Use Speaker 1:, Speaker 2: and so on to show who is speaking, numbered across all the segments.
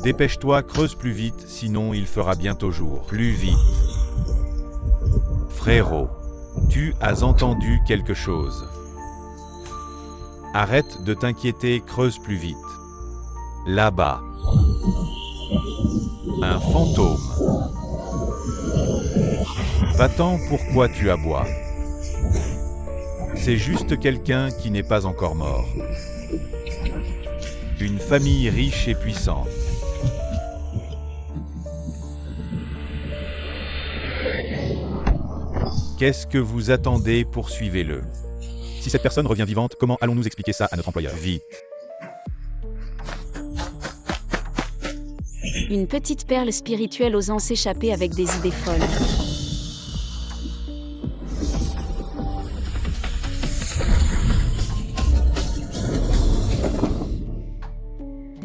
Speaker 1: Dépêche-toi, creuse plus vite, sinon il fera bientôt jour. Plus vite. Frérot, tu as entendu quelque chose. Arrête de t'inquiéter, creuse plus vite. Là-bas. Un fantôme. Va-t'en, pourquoi tu aboies? C'est juste quelqu'un qui n'est pas encore mort. Une famille riche et puissante. Qu'est-ce que vous attendez? Poursuivez-le.
Speaker 2: Si cette personne revient vivante, comment allons-nous expliquer ça à notre employeur?
Speaker 1: Vite.
Speaker 3: Une petite perle spirituelle osant s'échapper avec des idées folles.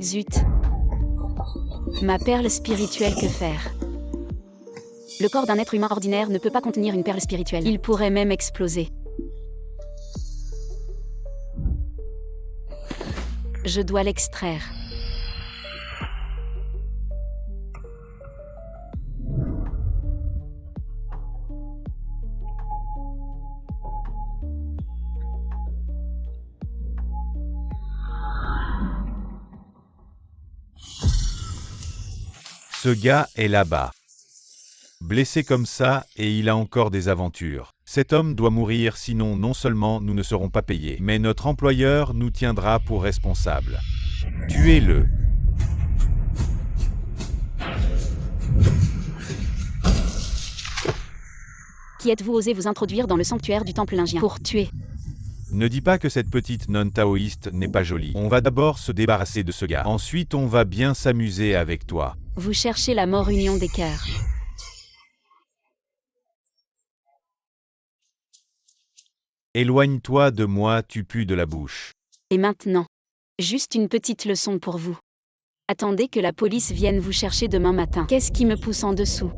Speaker 3: Zut. Ma perle spirituelle, que faire? Le corps d'un être humain ordinaire ne peut pas contenir une perle spirituelle. Il pourrait même exploser. Je dois l'extraire.
Speaker 1: Ce gars est là-bas. Blessé comme ça, et il a encore des aventures. Cet homme doit mourir, sinon non seulement nous ne serons pas payés, mais notre employeur nous tiendra pour responsables. Tuez-le.
Speaker 3: Qui êtes-vous? Osé vous introduire dans le sanctuaire du temple lingien pour tuer?
Speaker 1: Ne dis pas que cette petite nonne taoïste n'est pas jolie. On va d'abord se débarrasser de ce gars. Ensuite, on va bien s'amuser avec toi.
Speaker 3: Vous cherchez la mort, union des cœurs.
Speaker 1: Éloigne-toi de moi, tu pues de la bouche.
Speaker 3: Et maintenant, juste une petite leçon pour vous. Attendez que la police vienne vous chercher demain matin. Qu'est-ce qui me pousse en dessous?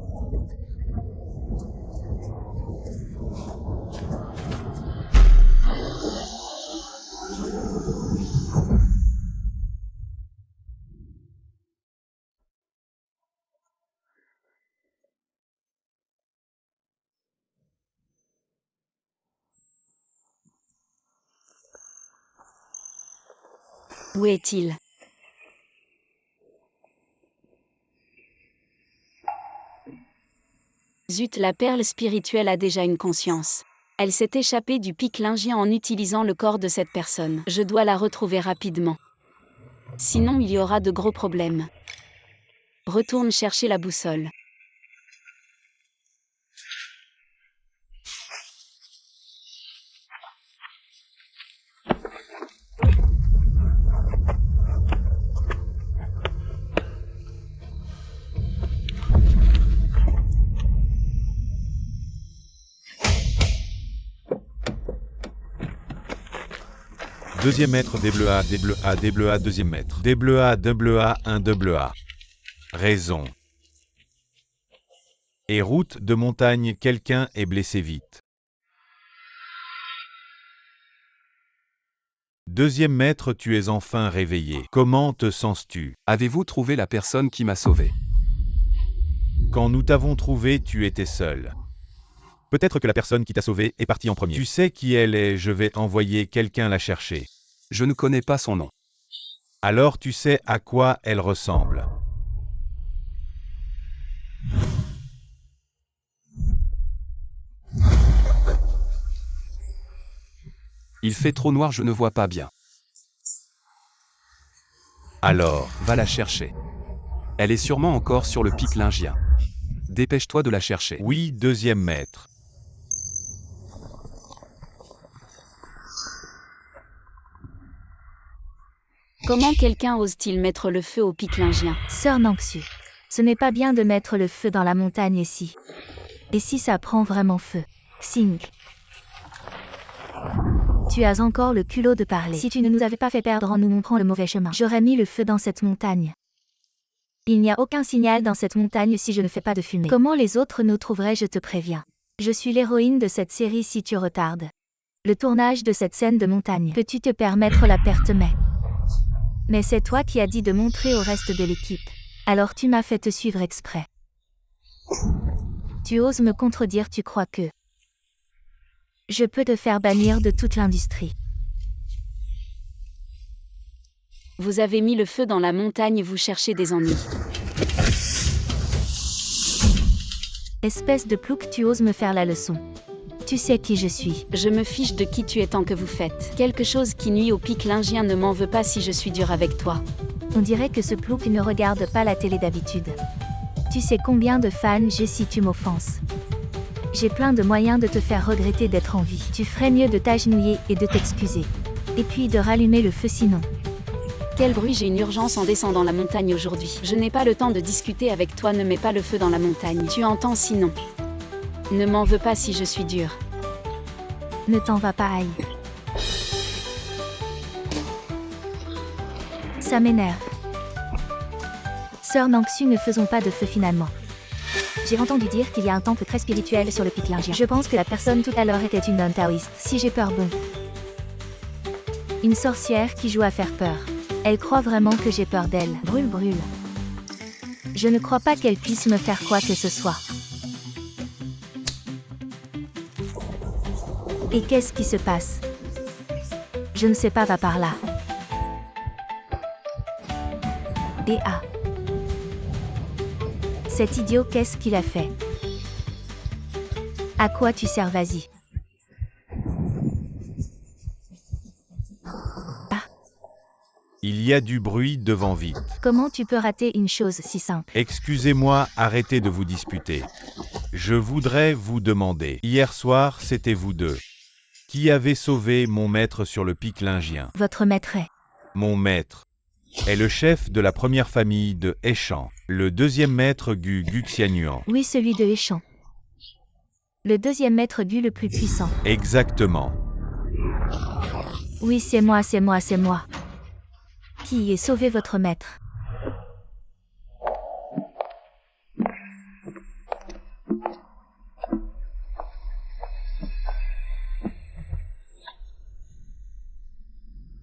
Speaker 3: Où est-il? Zut, la perle spirituelle a déjà une conscience. Elle s'est échappée du pic lingien en utilisant le corps de cette personne. Je dois la retrouver rapidement. Sinon, il y aura de gros problèmes. Retourne chercher la boussole.
Speaker 1: Deuxième maître, D bleu A, D bleu A, D bleu A, deuxième maître. D bleu A, D bleu A, 1, D bleu A. Raison. Et route de montagne, quelqu'un est blessé vite. Deuxième maître, tu es enfin réveillé. Comment te sens-tu?
Speaker 4: Avez-vous trouvé la personne qui m'a sauvé?
Speaker 1: Quand nous t'avons trouvé, tu étais seul.
Speaker 2: Peut-être que la personne qui t'a sauvé est partie en premier.
Speaker 1: Tu sais qui elle est, je vais envoyer quelqu'un la chercher.
Speaker 4: Je ne connais pas son nom.
Speaker 1: Alors tu sais à quoi elle ressemble.
Speaker 4: Il fait trop noir, je ne vois pas bien.
Speaker 1: Alors,
Speaker 4: Va la chercher. Elle est sûrement encore sur le pic lingien. Dépêche-toi de la chercher.
Speaker 1: oui, deuxième maître.
Speaker 3: Comment quelqu'un ose-t-il mettre le feu au pic lingien?
Speaker 5: Sœur Nangsu, ce n'est pas bien de mettre le feu dans la montagne ici. Et si ça prend vraiment feu? Sing. Tu as encore le culot de parler. Si tu ne nous avais pas fait perdre en nous montrant le mauvais chemin, j'aurais mis le feu dans cette montagne. Il n'y a aucun signal dans cette montagne si je ne fais pas de fumée. Comment les autres nous trouveraient, je te préviens. Je suis l'héroïne de cette série si tu retardes le tournage de cette scène de montagne. Peux-tu te permettre la perte mais c'est toi qui as dit de montrer au reste de l'équipe Alors tu m'as fait te suivre exprès. Tu oses me contredire, tu crois que je peux te faire bannir de toute l'industrie.
Speaker 3: Vous avez mis le feu dans la montagne, vous cherchez des ennuis.
Speaker 5: Espèce de plouc, tu oses me faire la leçon. Tu sais qui je suis.
Speaker 3: Je me fiche de qui tu es tant que vous faites. Quelque chose qui nuit au pic lingien, ne m'en veux pas si je suis dur avec toi.
Speaker 5: On dirait que ce plouc ne regarde pas la télé d'habitude. Tu sais combien de fans j'ai si tu m'offenses. J'ai plein de moyens de te faire regretter d'être en vie. Tu ferais mieux de t'agenouiller et de t'excuser. Et puis de rallumer le feu sinon.
Speaker 3: Quel bruit, j'ai une urgence en descendant la montagne aujourd'hui. Je n'ai pas le temps de discuter avec toi, ne mets pas le feu dans la montagne. Tu entends sinon. Ne m'en veux pas si je suis dur.
Speaker 5: Ne t'en va pas, aïe. Ça m'énerve. Sœur Nangsu, ne faisons pas de feu finalement. J'ai entendu dire qu'il y a un temple très spirituel sur le pic lingien. Je pense que la personne tout à l'heure était une nonne taoïste. Si j'ai peur, bon. Une sorcière qui joue à faire peur. Elle croit vraiment que j'ai peur d'elle. Brûle, brûle. Je ne crois pas qu'elle puisse me faire quoi que ce soit. Et qu'est-ce qui se passe? Je ne sais pas, va par là. Et ah. Cet idiot, qu'est-ce qu'il a fait? À quoi tu sers, vas-y. Ah.
Speaker 1: Il y a du bruit devant vite.
Speaker 5: Comment tu peux rater une chose si simple?
Speaker 1: Excusez-moi, arrêtez de vous disputer. Je voudrais vous demander, hier soir, c'était vous deux. Qui avait sauvé mon maître sur le pic lingien?
Speaker 5: Votre maître est.
Speaker 1: Mon maître est le chef de la première famille de Heshan, le deuxième maître Gu Guxianyuan.
Speaker 5: Oui, celui de Heshan. Le deuxième maître Gu le plus puissant.
Speaker 1: Exactement.
Speaker 5: Oui, c'est moi, c'est moi, c'est moi. Qui ait sauvé votre maître?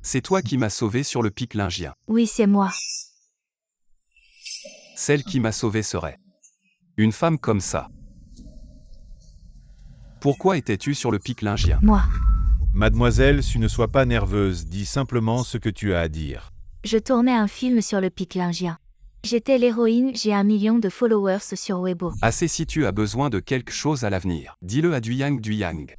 Speaker 4: C'est toi qui m'as sauvé sur le pic lingien.
Speaker 5: Oui, c'est moi.
Speaker 4: Celle qui m'a sauvé serait une femme comme ça. Pourquoi étais-tu sur le pic lingien?
Speaker 5: Moi.
Speaker 1: Mademoiselle, ne sois pas nerveuse, dis simplement ce que tu as à dire.
Speaker 5: Je tournais un film sur le pic lingien. J'étais l'héroïne, j'ai 1 million de followers sur Weibo.
Speaker 4: Assez si tu as besoin de quelque chose à l'avenir. Dis-le à Duyang Duyang.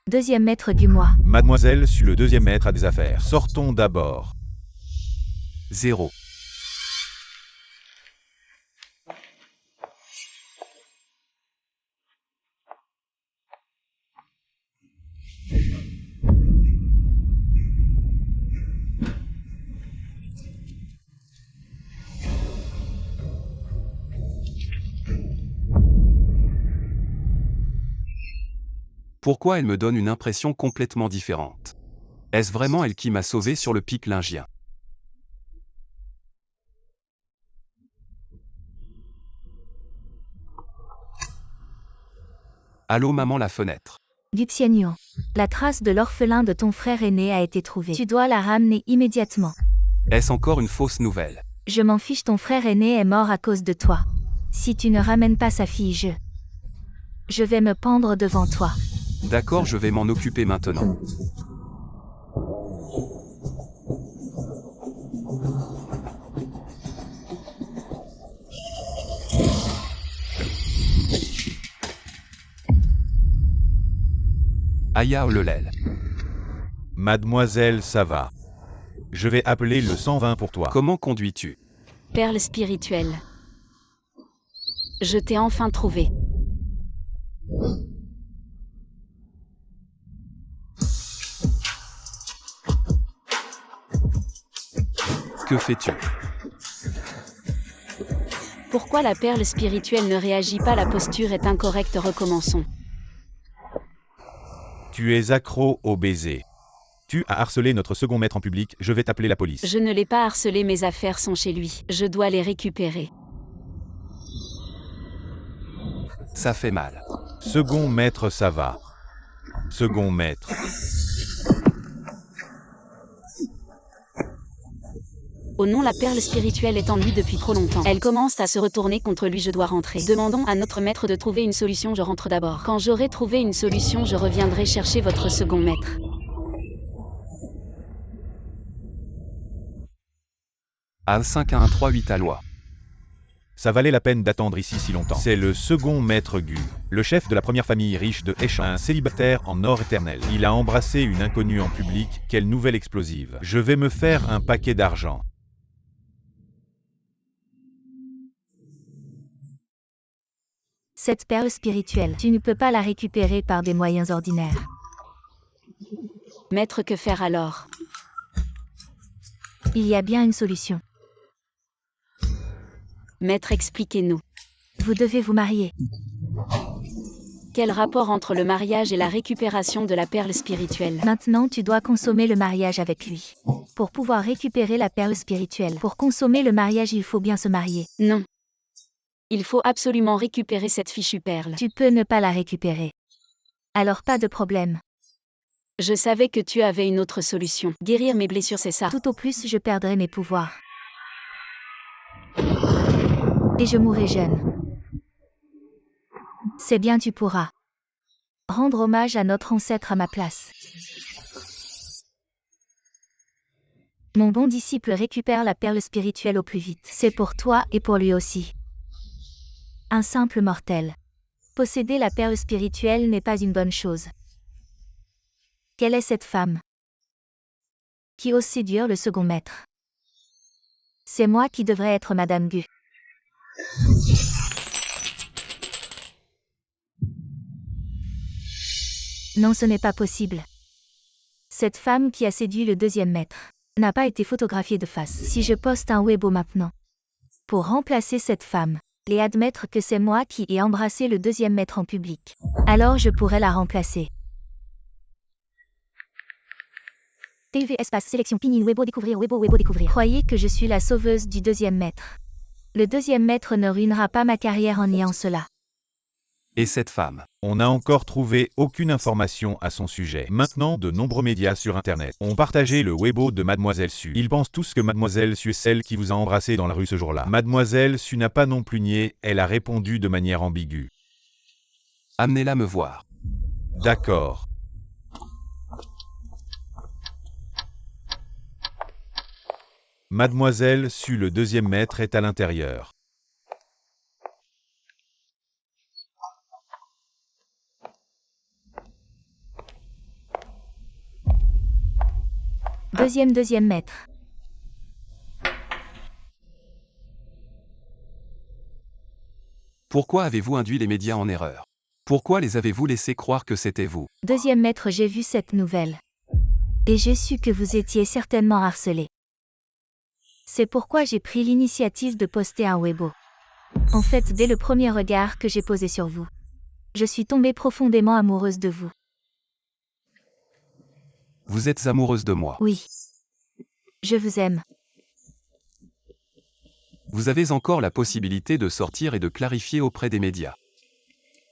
Speaker 5: Deuxième maître du mois.
Speaker 1: Mademoiselle, le deuxième maître a des affaires. Sortons d'abord.
Speaker 4: 0. Pourquoi elle me donne une impression complètement différente? Est-ce vraiment elle qui m'a sauvé sur le pic lingien? Allô maman, la fenêtre.
Speaker 5: Guxianyuan. La trace de l'orphelin de ton frère aîné a été trouvée. Tu dois la ramener immédiatement.
Speaker 4: Est-ce encore une fausse nouvelle?
Speaker 5: Je m'en fiche, ton frère aîné est mort à cause de toi. Si tu ne ramènes pas sa fille, je vais me pendre devant toi.
Speaker 4: D'accord, je vais m'en occuper maintenant. Aya Olelel.
Speaker 1: Mademoiselle, ça va. Je vais appeler le 120 pour toi.
Speaker 4: Comment conduis-tu?
Speaker 3: Perle spirituelle. Je t'ai enfin trouvé.
Speaker 4: Que fais-tu?
Speaker 3: Pourquoi la perle spirituelle ne réagit pas? La posture est incorrecte, recommençons.
Speaker 1: Tu es accro au baiser. Tu as harcelé notre second maître en public, je vais t'appeler la police.
Speaker 3: Je ne l'ai pas harcelé, mes affaires sont chez lui. Je dois les récupérer.
Speaker 4: Ça fait mal.
Speaker 1: Second maître, ça va. Second maître.
Speaker 3: Oh non, la perle spirituelle est en lui depuis trop longtemps. Elle commence à se retourner contre lui, je dois rentrer. Demandons à notre maître de trouver une solution, je rentre d'abord. Quand j'aurai trouvé une solution, je reviendrai chercher votre second maître.
Speaker 4: A5138 à loi.
Speaker 1: Ça valait la peine d'attendre ici si longtemps. C'est le second maître Gu, le chef de la première famille riche de Eshan, un célibataire en or éternel. Il a embrassé une inconnue en public, quelle nouvelle explosive. Je vais me faire un paquet d'argent.
Speaker 5: Cette perle spirituelle, tu ne peux pas la récupérer par des moyens ordinaires.
Speaker 3: Maître, que faire alors?
Speaker 5: Il y a bien une solution.
Speaker 3: Maître, expliquez-nous.
Speaker 5: Vous devez vous marier.
Speaker 3: Quel rapport entre le mariage et la récupération de la perle spirituelle?
Speaker 5: Maintenant, tu dois consommer le mariage avec lui. Pour pouvoir récupérer la perle spirituelle. Pour consommer le mariage, il faut bien se marier.
Speaker 3: Non. Il faut absolument récupérer cette fichue perle.
Speaker 5: Tu peux ne pas la récupérer. Alors pas de problème.
Speaker 3: Je savais que tu avais une autre solution. Guérir mes blessures, c'est ça.
Speaker 5: Tout au plus, je perdrai mes pouvoirs. Et je mourrai jeune. C'est bien, tu pourras rendre hommage à notre ancêtre à ma place. Mon bon disciple récupère la perle spirituelle au plus vite. C'est pour toi et pour lui aussi. Un simple mortel. Posséder la perle spirituelle n'est pas une bonne chose. Quelle est cette femme qui ose séduire le second maître? C'est moi qui devrais être Madame Gu. Non, ce n'est pas possible. Cette femme qui a séduit le deuxième maître n'a pas été photographiée de face. Si je poste un Weibo maintenant pour remplacer cette femme et admettre que c'est moi qui ai embrassé le deuxième maître en public, alors je pourrais la remplacer. TV espace sélection pinyin Weibo découvrir Weibo découvrir. Croyez que je suis la sauveuse du deuxième maître. Le deuxième maître ne ruinera pas ma carrière en niant cela.
Speaker 4: Et cette femme?
Speaker 1: On n'a encore trouvé aucune information à son sujet. Maintenant, de nombreux médias sur Internet ont partagé le Weibo de Mademoiselle Su. Ils pensent tous que Mademoiselle Su est celle qui vous a embrassé dans la rue ce jour-là. Mademoiselle Su n'a pas non plus nié, elle a répondu de manière ambiguë.
Speaker 4: Amenez-la me voir.
Speaker 1: D'accord. Mademoiselle Su, le deuxième maître, est à l'intérieur.
Speaker 5: Deuxième maître.
Speaker 4: Pourquoi avez-vous induit les médias en erreur? Pourquoi les avez-vous laissés croire que c'était vous?
Speaker 5: Deuxième maître, j'ai vu cette nouvelle. Et j'ai su que vous étiez certainement harcelé. C'est pourquoi j'ai pris l'initiative de poster un Weibo. En fait, dès le premier regard que j'ai posé sur vous, je suis tombée profondément amoureuse de vous.
Speaker 4: Vous êtes amoureuse de moi?
Speaker 5: Oui. Je vous aime.
Speaker 4: Vous avez encore la possibilité de sortir et de clarifier auprès des médias.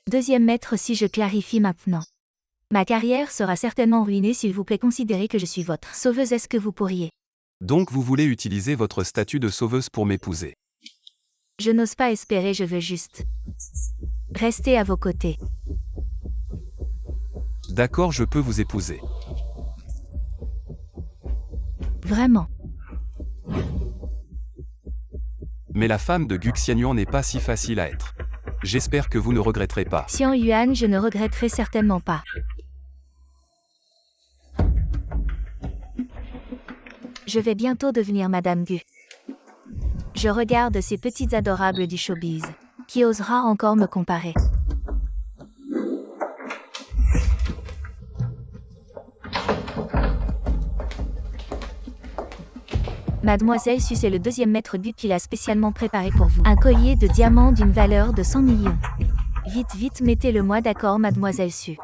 Speaker 5: Deuxième maître, si je clarifie maintenant, ma carrière sera certainement ruinée. S'il vous plaît, considérez que je suis votre sauveuse. Est-ce que vous pourriez?
Speaker 4: Donc vous voulez utiliser votre statut de sauveuse pour m'épouser?
Speaker 5: Je n'ose pas espérer, je veux juste rester à vos côtés.
Speaker 4: D'accord, je peux vous épouser.
Speaker 5: Vraiment.
Speaker 4: Mais la femme de Gu Xianyuan n'est pas si facile à être. J'espère que vous ne regretterez pas.
Speaker 5: Xian Yuan, je ne regretterai certainement pas. Je vais bientôt devenir Madame Gu. Je regarde ces petites adorables du showbiz. Qui osera encore me comparer? Mademoiselle Su, c'est le deuxième maître Gu qu'il a spécialement préparé pour vous. Un collier de diamants d'une valeur de 100 millions. Vite, vite, mettez-le-moi d'accord, Mademoiselle Su.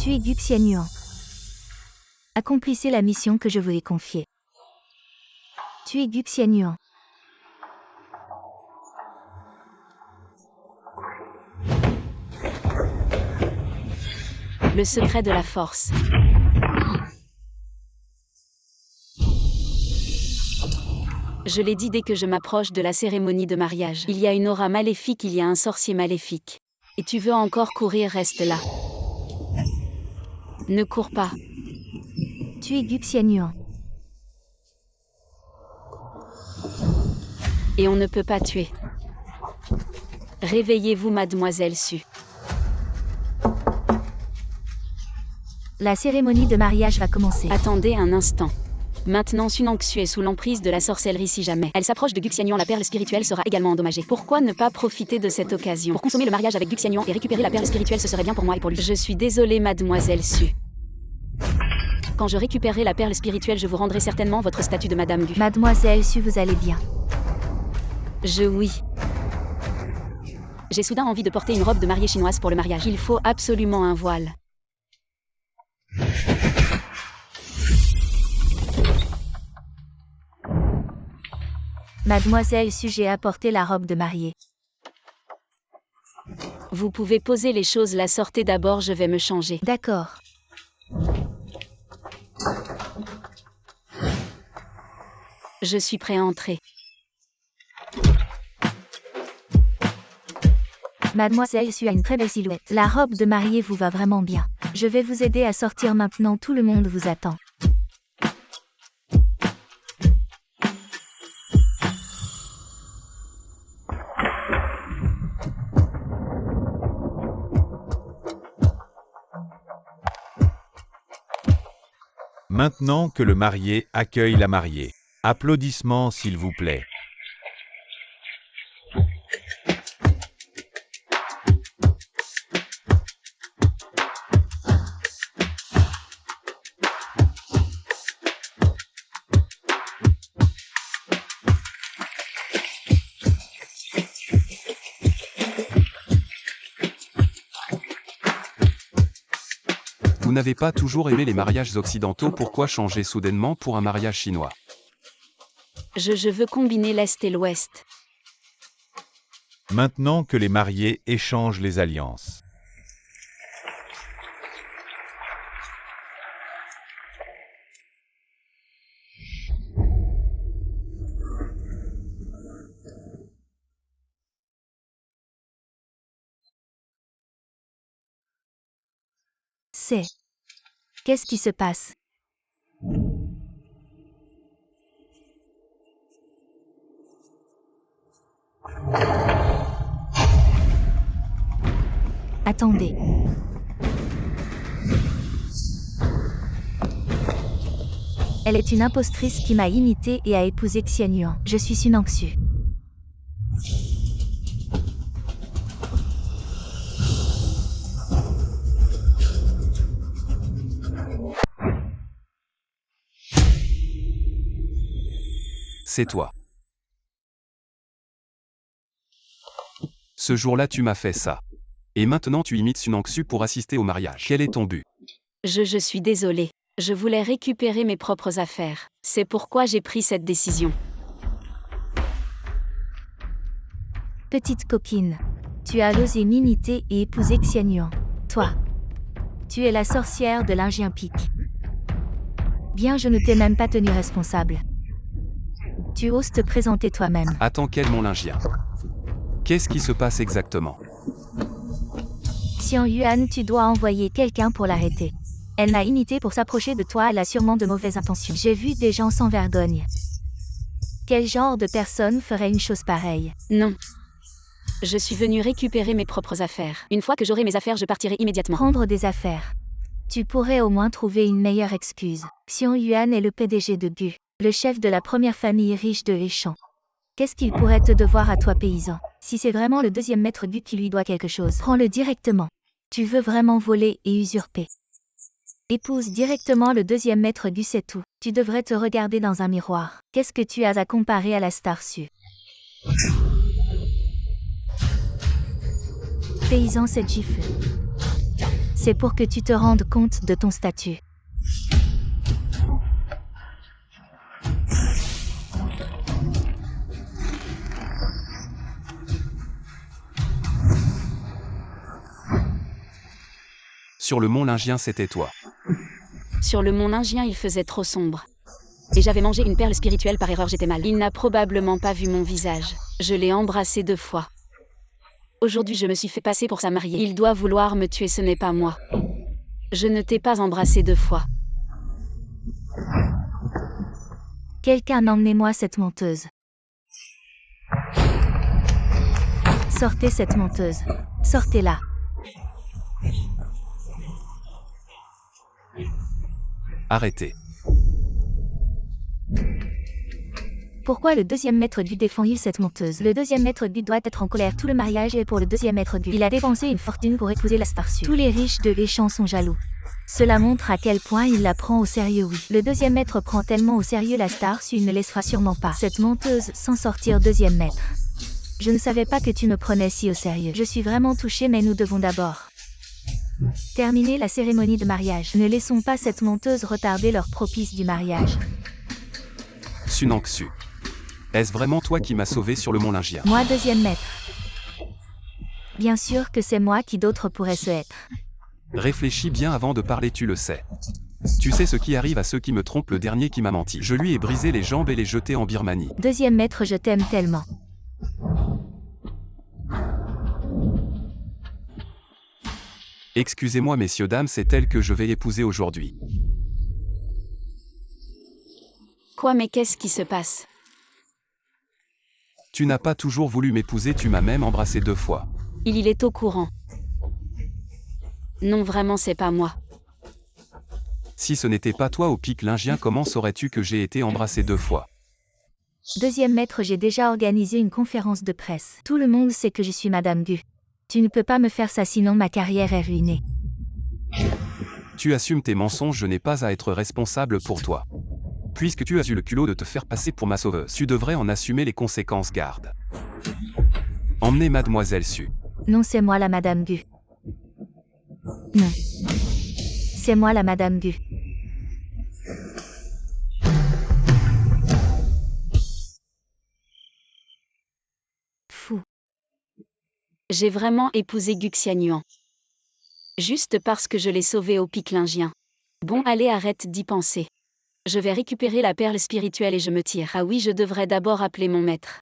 Speaker 5: Tu es Gu Xianyuan. Accomplissez la mission que je vous ai confiée. Tuez Gu Xianyuan.
Speaker 3: Le secret de la force. Je l'ai dit dès que je m'approche de la cérémonie de mariage. Il y a une aura maléfique, il y a un sorcier maléfique. Et tu veux encore courir, reste là. Ne cours pas.
Speaker 5: Tuez Gu Xianyuan.
Speaker 3: Et on ne peut pas tuer. Réveillez-vous, mademoiselle Su.
Speaker 5: La cérémonie de mariage va commencer.
Speaker 3: Attendez un instant. Maintenant Sunangsu est sous l'emprise de la sorcellerie si jamais elle s'approche de Gu Xianyuan, la perle spirituelle sera également endommagée. Pourquoi ne pas profiter de cette occasion pour consommer le mariage avec Gu Xianyuan et récupérer la perle spirituelle, ce serait bien pour moi et pour lui. Je suis désolée mademoiselle Su. Quand je récupérerai la perle spirituelle, je vous rendrai certainement votre statut de Madame Gu.
Speaker 5: Mademoiselle Su, vous allez bien.
Speaker 3: Oui. J'ai soudain envie de porter une robe de mariée chinoise pour le mariage. Il faut absolument un voile.
Speaker 5: Mademoiselle Su, j'ai apporté la robe de mariée.
Speaker 3: Vous pouvez poser les choses là, sortez d'abord, je vais me changer.
Speaker 5: D'accord.
Speaker 3: Je suis prêt à entrer.
Speaker 5: Mademoiselle Su a une très belle silhouette. La robe de mariée vous va vraiment bien. Je vais vous aider à sortir maintenant, tout le monde vous attend.
Speaker 1: Maintenant que le marié accueille la mariée. Applaudissements s'il vous plaît.
Speaker 4: Vous n'avez pas toujours aimé les mariages occidentaux, pourquoi changer soudainement pour un mariage chinois?
Speaker 3: Je veux combiner l'Est et l'Ouest.
Speaker 1: Maintenant que les mariés échangent les alliances.
Speaker 5: Qu'est-ce qui se passe? Attendez. Elle est une impostrice qui m'a imité et a épousé Xianyuan. Je suis Sunangsu.
Speaker 4: C'est toi. Ce jour-là tu m'as fait ça. Et maintenant tu imites Sunangsu pour assister au mariage. Quel est ton but?
Speaker 3: Je suis désolée. Je voulais récupérer mes propres affaires. C'est pourquoi j'ai pris cette décision.
Speaker 5: Petite copine, tu as osé m'imiter et épouser Xianyuan. Toi, tu es la sorcière de l'Ingien Pic. Bien, je ne t'ai même pas tenu responsable. Tu oses te présenter toi-même.
Speaker 4: Attends, quel mon lingien? Qu'est-ce qui se passe exactement?
Speaker 5: Xianyuan, tu dois envoyer quelqu'un pour l'arrêter. Elle m'a imité pour s'approcher de toi, elle a sûrement de mauvaises intentions. J'ai vu des gens sans vergogne. Quel genre de personne ferait une chose pareille?
Speaker 3: Non. Je suis venue récupérer mes propres affaires. Une fois que j'aurai mes affaires, je partirai immédiatement.
Speaker 5: Prendre des affaires. Tu pourrais au moins trouver une meilleure excuse. Xianyuan est le PDG de Gu, le chef de la première famille riche de Hechan. Qu'est-ce qu'il pourrait te devoir à toi, paysan? Si c'est vraiment le deuxième maître Gu qui lui doit quelque chose, prends-le directement. Tu veux vraiment voler et usurper. Épouse directement le deuxième maître Gu, c'est tout. Tu devrais te regarder dans un miroir. Qu'est-ce que tu as à comparer à la star Su? Paysan, c'est gifle. C'est pour que tu te rendes compte de ton statut.
Speaker 4: Sur le mont Lingien, c'était toi.
Speaker 3: Sur le mont Lingien, il faisait trop sombre. Et j'avais mangé une perle spirituelle par erreur, j'étais mal. Il n'a probablement pas vu mon visage. Je l'ai embrassé 2 fois. Aujourd'hui, je me suis fait passer pour sa mariée. Il doit vouloir me tuer, ce n'est pas moi. Je ne t'ai pas embrassé 2 fois.
Speaker 5: Quelqu'un emmenez-moi cette menteuse. Sortez cette menteuse. Sortez-la.
Speaker 4: Arrêtez.
Speaker 5: Pourquoi le 2e maître du défend-il cette menteuse? Le 2e maître du doit être en colère. Tout le mariage est pour le 2e maître du. Il a dépensé une fortune pour épouser la Starsue. Tous les riches de l'échange sont jaloux. Cela montre à quel point il la prend au sérieux, oui. Le 2e maître prend tellement au sérieux la Starsue, il ne laissera sûrement pas cette menteuse s'en sortir. 2e maître. Je ne savais pas que tu me prenais si au sérieux. Je suis vraiment touchée, mais nous devons d'abord terminer la cérémonie de mariage. Ne laissons pas cette menteuse retarder leur propice du mariage.
Speaker 4: Sunanksu. Est-ce vraiment toi qui m'as sauvé sur le mont Lingien?
Speaker 5: Moi, 2e maître. Bien sûr que c'est moi, qui d'autre pourrait se être.
Speaker 4: Réfléchis bien avant de parler, tu le sais. Tu sais ce qui arrive à ceux qui me trompent, le dernier qui m'a menti. Je lui ai brisé les jambes et les jeté en Birmanie.
Speaker 5: 2e maître, je t'aime tellement.
Speaker 4: Excusez-moi messieurs dames, c'est elle que je vais épouser aujourd'hui.
Speaker 3: Quoi, mais qu'est-ce qui se passe?
Speaker 4: Tu n'as pas toujours voulu m'épouser, tu m'as même embrassé 2 fois.
Speaker 3: Il est au courant. Non, vraiment, c'est pas moi.
Speaker 4: Si ce n'était pas toi au pic Lingien, comment saurais-tu que j'ai été embrassé 2 fois?
Speaker 5: 2e maître, j'ai déjà organisé une conférence de presse. Tout le monde sait que je suis Madame Gu. Tu ne peux pas me faire ça, sinon ma carrière est ruinée.
Speaker 4: Tu assumes tes mensonges, je n'ai pas à être responsable pour toi. Puisque tu as eu le culot de te faire passer pour ma sauveuse, tu devrais en assumer les conséquences, garde. Emmenez Mademoiselle Su.
Speaker 5: Non, c'est moi la Madame Gu. Non. C'est moi la Madame Gu. Fou.
Speaker 3: J'ai vraiment épousé Gu Xianyuan. Juste parce que je l'ai sauvé au pic Lingien. Bon, allez, arrête d'y penser. Je vais récupérer la perle spirituelle et je me tire. Ah oui, je devrais d'abord appeler mon maître.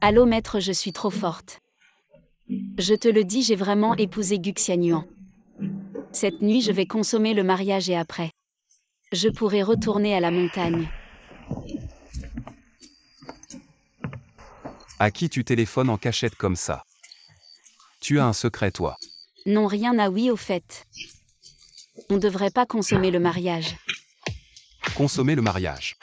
Speaker 3: Allô maître, je suis trop forte. Je te le dis, j'ai vraiment épousé Gu Xianyuan. Cette nuit, je vais consommer le mariage et après, je pourrai retourner à la montagne.
Speaker 4: À qui tu téléphones en cachette comme ça? Tu as un secret, toi?
Speaker 3: Non, rien, ah oui, au fait. On devrait pas consommer le mariage.
Speaker 4: Consommer le mariage.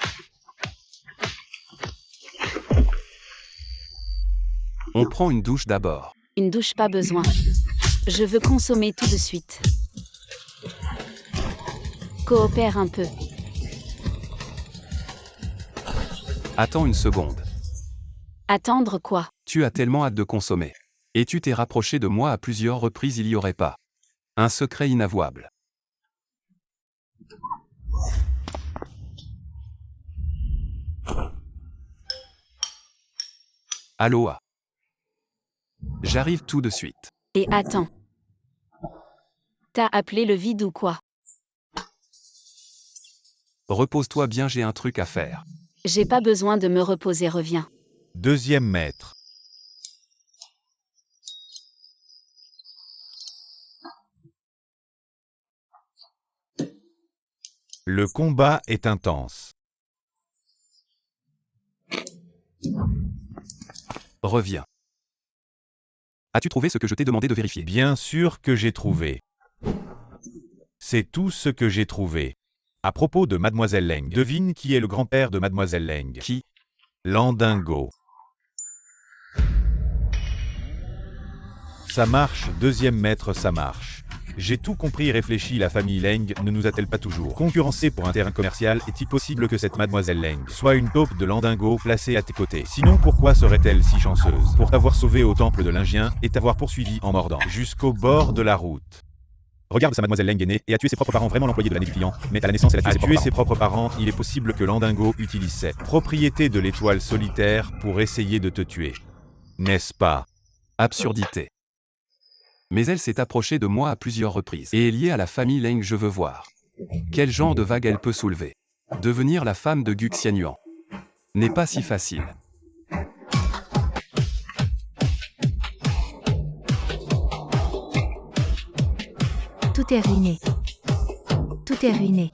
Speaker 4: On prend une douche d'abord.
Speaker 3: Une douche, pas besoin. Je veux consommer tout de suite. Coopère un peu.
Speaker 4: Attends une seconde.
Speaker 3: Attendre quoi?
Speaker 4: Tu as tellement hâte de consommer. Et tu t'es rapproché de moi à plusieurs reprises, il y aurait pas un secret inavouable. Aloha. J'arrive tout de suite.
Speaker 3: Et attends. T'as appelé le vide ou quoi?
Speaker 4: Repose-toi bien, j'ai un truc à faire.
Speaker 3: J'ai pas besoin de me reposer, reviens.
Speaker 1: 2e maître. Le combat est intense.
Speaker 4: Reviens. As-tu trouvé ce que je t'ai demandé de vérifier?
Speaker 1: Bien sûr que j'ai trouvé. C'est tout ce que j'ai trouvé. À propos de Mademoiselle Leng, devine qui est le grand-père de Mademoiselle Leng?
Speaker 4: Qui?
Speaker 1: Landingo. Ça marche, 2e maître, ça marche. J'ai tout compris, réfléchit, la famille Leng ne nous a-t-elle pas toujours concurrencé pour un terrain commercial? Est-il possible que cette Mademoiselle Leng soit une taupe de Landingo placée à tes côtés? Sinon, pourquoi serait-elle si chanceuse pour t'avoir sauvé au temple de Lingien et t'avoir poursuivi en mordant jusqu'au bord de la route?
Speaker 2: Regarde, sa Mademoiselle Leng est née et a tué ses propres parents, vraiment l'employé de l'année du client, mais à la naissance elle a tué ses propres parents.
Speaker 1: Il est possible que Landingo utilise cette propriété de l'étoile solitaire pour essayer de te tuer. N'est-ce pas?
Speaker 4: Absurdité. Mais elle s'est approchée de moi à plusieurs reprises et est liée à la famille Leng. Je veux voir quel genre de vague elle peut soulever. Devenir la femme de Gu Xianyuan n'est pas si facile.
Speaker 5: Tout est ruiné. Tout est ruiné.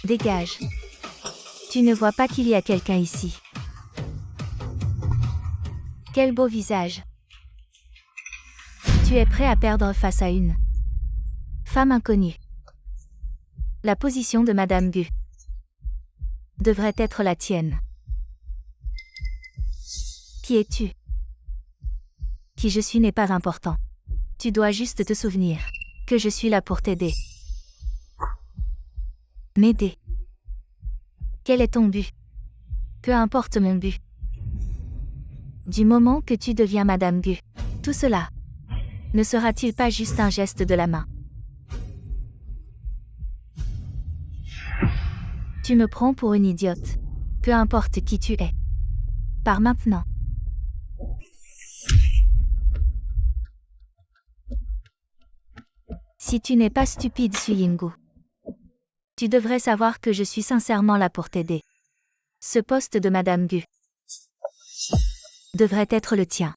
Speaker 5: Dégage. Tu ne vois pas qu'il y a quelqu'un ici. Quel beau visage. Tu es prêt à perdre face à une femme inconnue. La position de Madame Gu devrait être la tienne. Qui es-tu? Qui je suis n'est pas important. Tu dois juste te souvenir que je suis là pour t'aider. M'aider. Quel est ton but? Peu importe mon but. Du moment que tu deviens Madame Gu, tout cela ne sera-t-il pas juste un geste de la main? Tu me prends pour une idiote. Peu importe qui tu es. Par maintenant. Si tu n'es pas stupide, Suyingu, tu devrais savoir que je suis sincèrement là pour t'aider. Ce poste de Madame Gu devrait être le tien.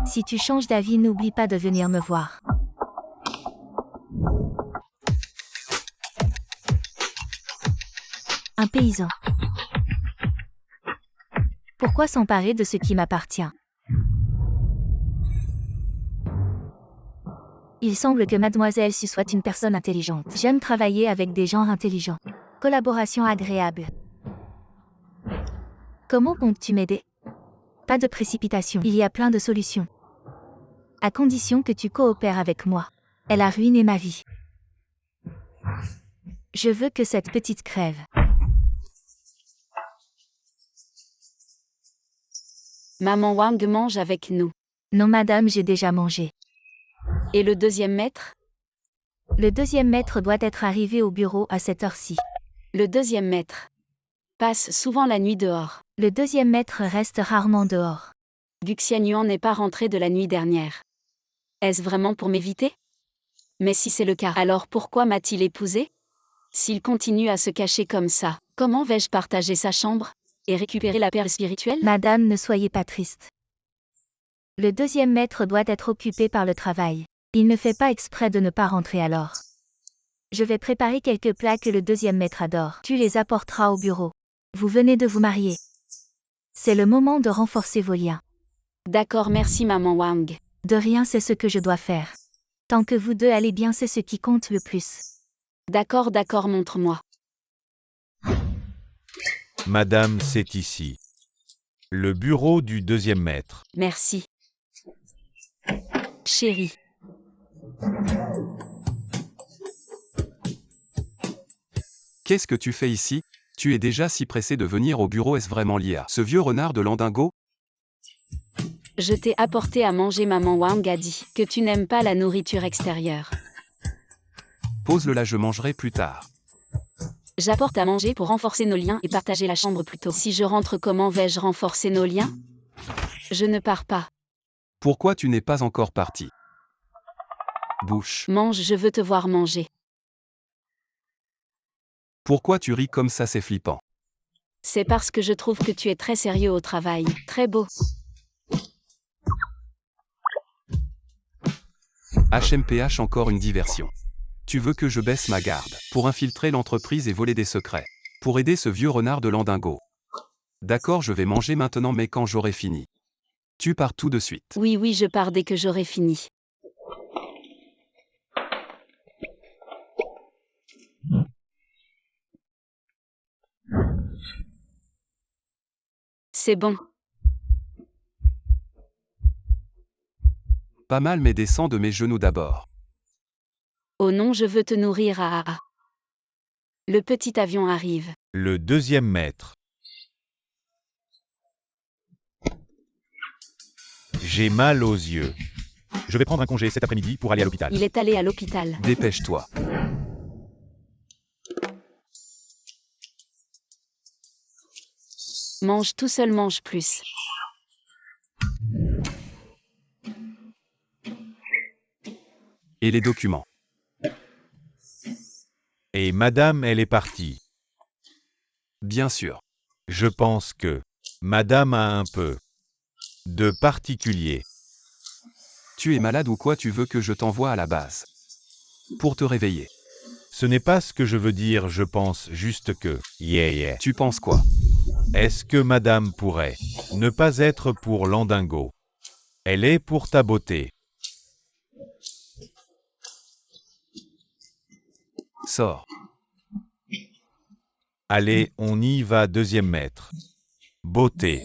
Speaker 5: Si tu changes d'avis, n'oublie pas de venir me voir. Un paysan. Pourquoi s'emparer de ce qui m'appartient? Il semble que Mademoiselle Su soit une personne intelligente. J'aime travailler avec des gens intelligents. Collaboration agréable. Comment comptes-tu m'aider? Pas de précipitation. Il y a plein de solutions. À condition que tu coopères avec moi. Elle a ruiné ma vie. Je veux que cette petite crève.
Speaker 3: Maman Wang mange avec nous.
Speaker 5: Non madame, j'ai déjà mangé.
Speaker 3: Et le deuxième maître?
Speaker 5: Le deuxième maître doit être arrivé au bureau à cette heure-ci.
Speaker 3: Le deuxième maître passe souvent la nuit dehors.
Speaker 5: Le deuxième maître reste rarement dehors.
Speaker 3: Gu Xianyuan n'est pas rentré de la nuit dernière. Est-ce vraiment pour m'éviter? Mais si c'est le cas, alors pourquoi m'a-t-il épousé? S'il continue à se cacher comme ça, comment vais-je partager sa chambre et récupérer la perle spirituelle?
Speaker 5: Madame, ne soyez pas triste. Le deuxième maître doit être occupé par le travail. Il ne fait pas exprès de ne pas rentrer alors. Je vais préparer quelques plats que le deuxième maître adore. Tu les apporteras au bureau. Vous venez de vous marier. C'est le moment de renforcer vos liens.
Speaker 3: D'accord, merci maman Wang.
Speaker 5: De rien, c'est ce que je dois faire. Tant que vous deux allez bien, c'est ce qui compte le plus.
Speaker 3: D'accord, montre-moi.
Speaker 1: Madame, c'est ici. Le bureau du deuxième maître.
Speaker 3: Merci. Chérie.
Speaker 4: Qu'est-ce que tu fais ici? Tu es déjà si pressé de venir au bureau. Est-ce vraiment lié à ce vieux renard de Landingo?
Speaker 3: Je t'ai apporté à manger. Maman Wang a dit que tu n'aimes pas la nourriture extérieure.
Speaker 4: Pose-le là, je mangerai plus tard.
Speaker 3: J'apporte à manger pour renforcer nos liens et partager la chambre plus tôt. Si je rentre, comment vais-je renforcer nos liens? Je ne pars pas.
Speaker 4: Pourquoi tu n'es pas encore parti? Bouche.
Speaker 3: Mange, je veux te voir manger.
Speaker 4: Pourquoi tu ris comme ça? C'est flippant.
Speaker 3: C'est parce que je trouve que tu es très sérieux au travail. Très beau.
Speaker 4: HMPH, encore une diversion. Tu veux que je baisse ma garde pour infiltrer l'entreprise et voler des secrets, pour aider ce vieux renard de Landingo. D'accord, je vais manger maintenant, mais quand j'aurai fini. Tu pars tout de suite.
Speaker 3: Oui, je pars dès que j'aurai fini. C'est bon.
Speaker 4: Pas mal, mais descends de mes genoux d'abord.
Speaker 3: Oh non, je veux te nourrir. Le petit avion arrive.
Speaker 1: Le deuxième maître. J'ai mal aux yeux.
Speaker 2: Je vais prendre un congé cet après-midi pour aller à l'hôpital.
Speaker 3: Il est allé à l'hôpital.
Speaker 4: Dépêche-toi.
Speaker 3: Mange tout seul, mange plus.
Speaker 4: Et les documents.
Speaker 1: Et madame, elle est partie.
Speaker 4: Bien sûr.
Speaker 1: Je pense que madame a un peu de particulier.
Speaker 4: Tu es malade ou quoi? Tu veux que je t'envoie à la base pour te réveiller?
Speaker 1: Ce n'est pas ce que je veux dire, je pense juste que... Yeah.
Speaker 4: Tu penses quoi?
Speaker 1: Est-ce que madame pourrait ne pas être pour Landingo? Elle est pour ta beauté.
Speaker 4: Sors.
Speaker 1: Allez, on y va, deuxième maître. Beauté.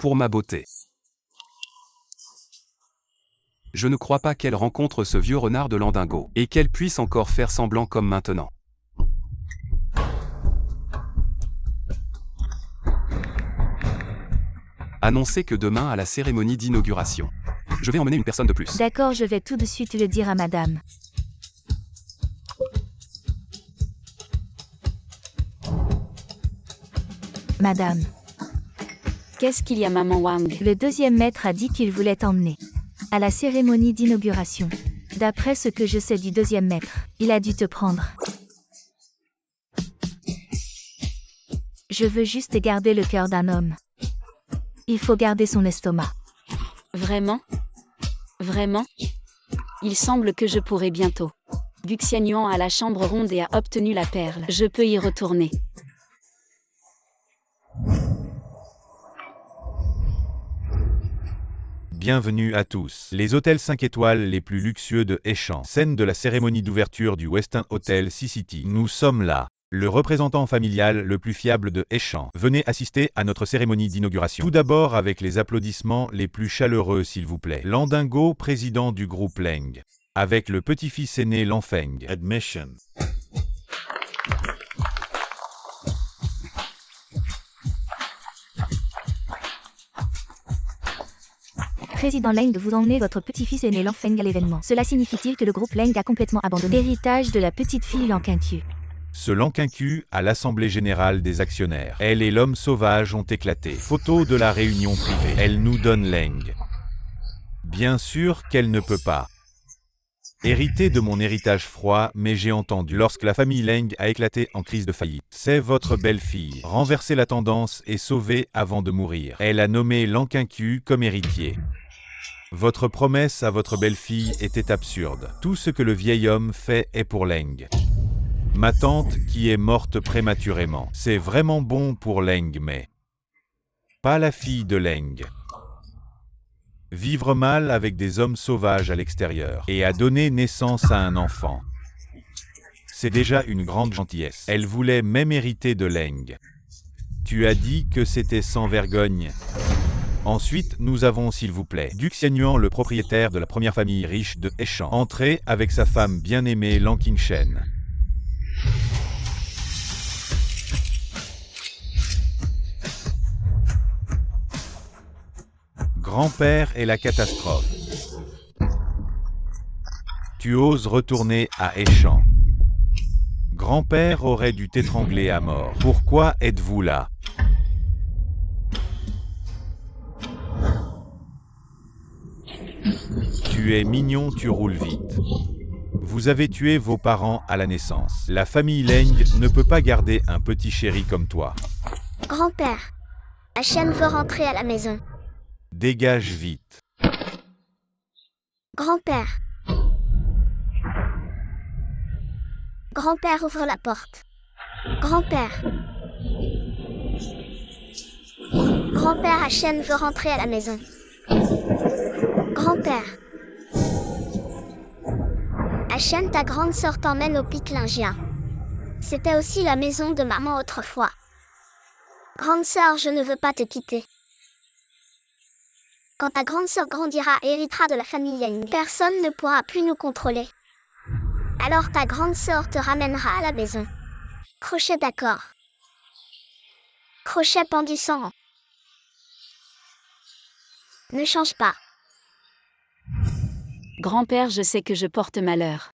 Speaker 4: Pour ma beauté. Je ne crois pas qu'elle rencontre ce vieux renard de Landingo, et qu'elle puisse encore faire semblant comme maintenant. Annoncez que demain à la cérémonie d'inauguration, je vais emmener une personne de plus.
Speaker 5: D'accord, je vais tout de suite le dire à madame. Madame,
Speaker 3: Qu'est-ce qu'il y a, maman Wang?
Speaker 5: le deuxième maître a dit qu'il voulait t'emmener à la cérémonie d'inauguration. D'après ce que je sais du deuxième maître, il a dû te prendre. Je veux juste garder le cœur d'un homme. Il faut garder son estomac.
Speaker 3: Vraiment? Vraiment? Il semble que je pourrai bientôt. Du Xianyuan à la chambre ronde et a obtenu la perle. Je peux y retourner.
Speaker 1: Bienvenue à tous. Les hôtels 5 étoiles les plus luxueux de Hechan. Scène de la cérémonie d'ouverture du Westin Hotel Sea-City. Nous sommes là. Le représentant familial le plus fiable de Hechan. Venez assister à notre cérémonie d'inauguration. Tout d'abord avec les applaudissements les plus chaleureux s'il vous plaît. Landingo, président du groupe Leng. Avec le petit-fils aîné Lanfeng. Admission.
Speaker 5: Président Leng, vous emmenez votre petit-fils aîné Lanfeng à l'événement. Cela signifie-t-il que le groupe Leng a complètement abandonné l'héritage de la petite fille Lanquincu?
Speaker 1: Ce Lanquincu à l'Assemblée Générale des Actionnaires. Elle et l'homme sauvage ont éclaté. Photo de la réunion privée. Elle nous donne Leng. Bien sûr qu'elle ne peut pas hériter de mon héritage froid, mais j'ai entendu lorsque la famille Leng a éclaté en crise de faillite. C'est votre belle-fille. Renverser la tendance et sauver avant de mourir. Elle a nommé Lanquincu comme héritier. Votre promesse à votre belle-fille était absurde. Tout ce que le vieil homme fait est pour Leng. Ma tante qui est morte prématurément. C'est vraiment bon pour Leng, mais pas la fille de Leng. Vivre mal avec des hommes sauvages à l'extérieur et à donner naissance à un enfant. C'est déjà une grande gentillesse. Elle voulait même hériter de Leng. Tu as dit que c'était sans vergogne. Ensuite, nous avons s'il vous plaît, Du Xianyuan, le propriétaire de la première famille riche de Hechan. Entrez avec sa femme bien-aimée Lan Qingshen. Grand-père est la catastrophe. Tu oses retourner à Hechan. Grand-père aurait dû t'étrangler à mort. Pourquoi êtes-vous là? Tu es mignon, tu roules vite. Vous avez tué vos parents à la naissance. La famille Leng ne peut pas garder un petit chéri comme toi.
Speaker 6: Grand-père, Hachem veut rentrer à la maison.
Speaker 1: Dégage vite.
Speaker 6: Grand-père. Grand-père, ouvre la porte. Grand-père. Grand-père, Hachem veut rentrer à la maison. Grand-père. Hachem, ta grande sœur t'emmène au pic lingien. C'était aussi la maison de maman autrefois. Grande sœur, je ne veux pas te quitter. Quand ta grande sœur grandira et héritera de la famille Yang, personne ne pourra plus nous contrôler. Alors ta grande sœur te ramènera à la maison. Crochet d'accord. Crochet pendissant. Ne change pas.
Speaker 3: Grand-père, je sais que je porte malheur.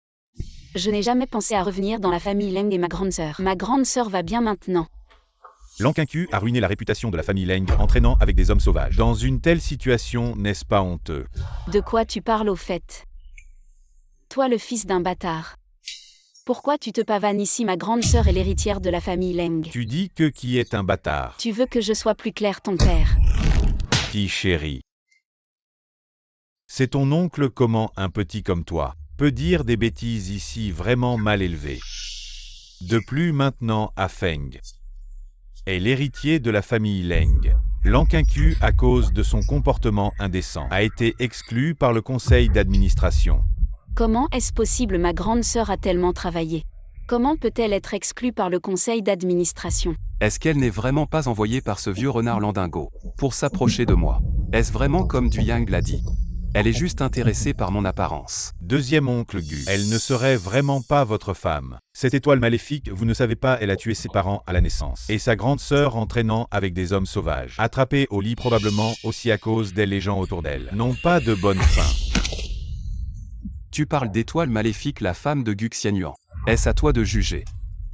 Speaker 3: Je n'ai jamais pensé à revenir dans la famille Leng et ma grande sœur. Ma grande sœur va bien maintenant.
Speaker 1: Lankincu a ruiné la réputation de la famille Leng en traînant avec des hommes sauvages. Dans une telle situation, n'est-ce pas honteux?
Speaker 3: De quoi tu parles au fait? Toi le fils d'un bâtard. Pourquoi tu te pavanes ici? Ma grande sœur est l'héritière de la famille Leng.
Speaker 1: Tu dis que qui est un bâtard?
Speaker 3: Tu veux que je sois plus clair, ton père?
Speaker 1: Qui chérie? C'est ton oncle. Comment un petit comme toi peut dire des bêtises ici vraiment mal élevées? De plus maintenant, Afeng est l'héritier de la famille Leng. Lankincu, à cause de son comportement indécent, a été exclu par le conseil d'administration.
Speaker 3: Comment est-ce possible? Ma grande sœur a tellement travaillé. Comment peut-elle être exclue par le conseil d'administration?
Speaker 4: Est-ce qu'elle n'est vraiment pas envoyée par ce vieux renard landingo pour s'approcher de moi? Est-ce vraiment comme Duyang l'a dit? Elle est juste intéressée par mon apparence.
Speaker 1: Deuxième oncle Gu, elle ne serait vraiment pas votre femme. Cette étoile maléfique, vous ne savez pas, elle a tué ses parents à la naissance. Et sa grande sœur en traînant avec des hommes sauvages. Attrapée au lit probablement aussi à cause d'elle, les gens autour d'elle n'ont pas de bonne fin.
Speaker 4: Tu parles d'étoile maléfique, la femme de Gu Xianyuan. Est-ce à toi de juger?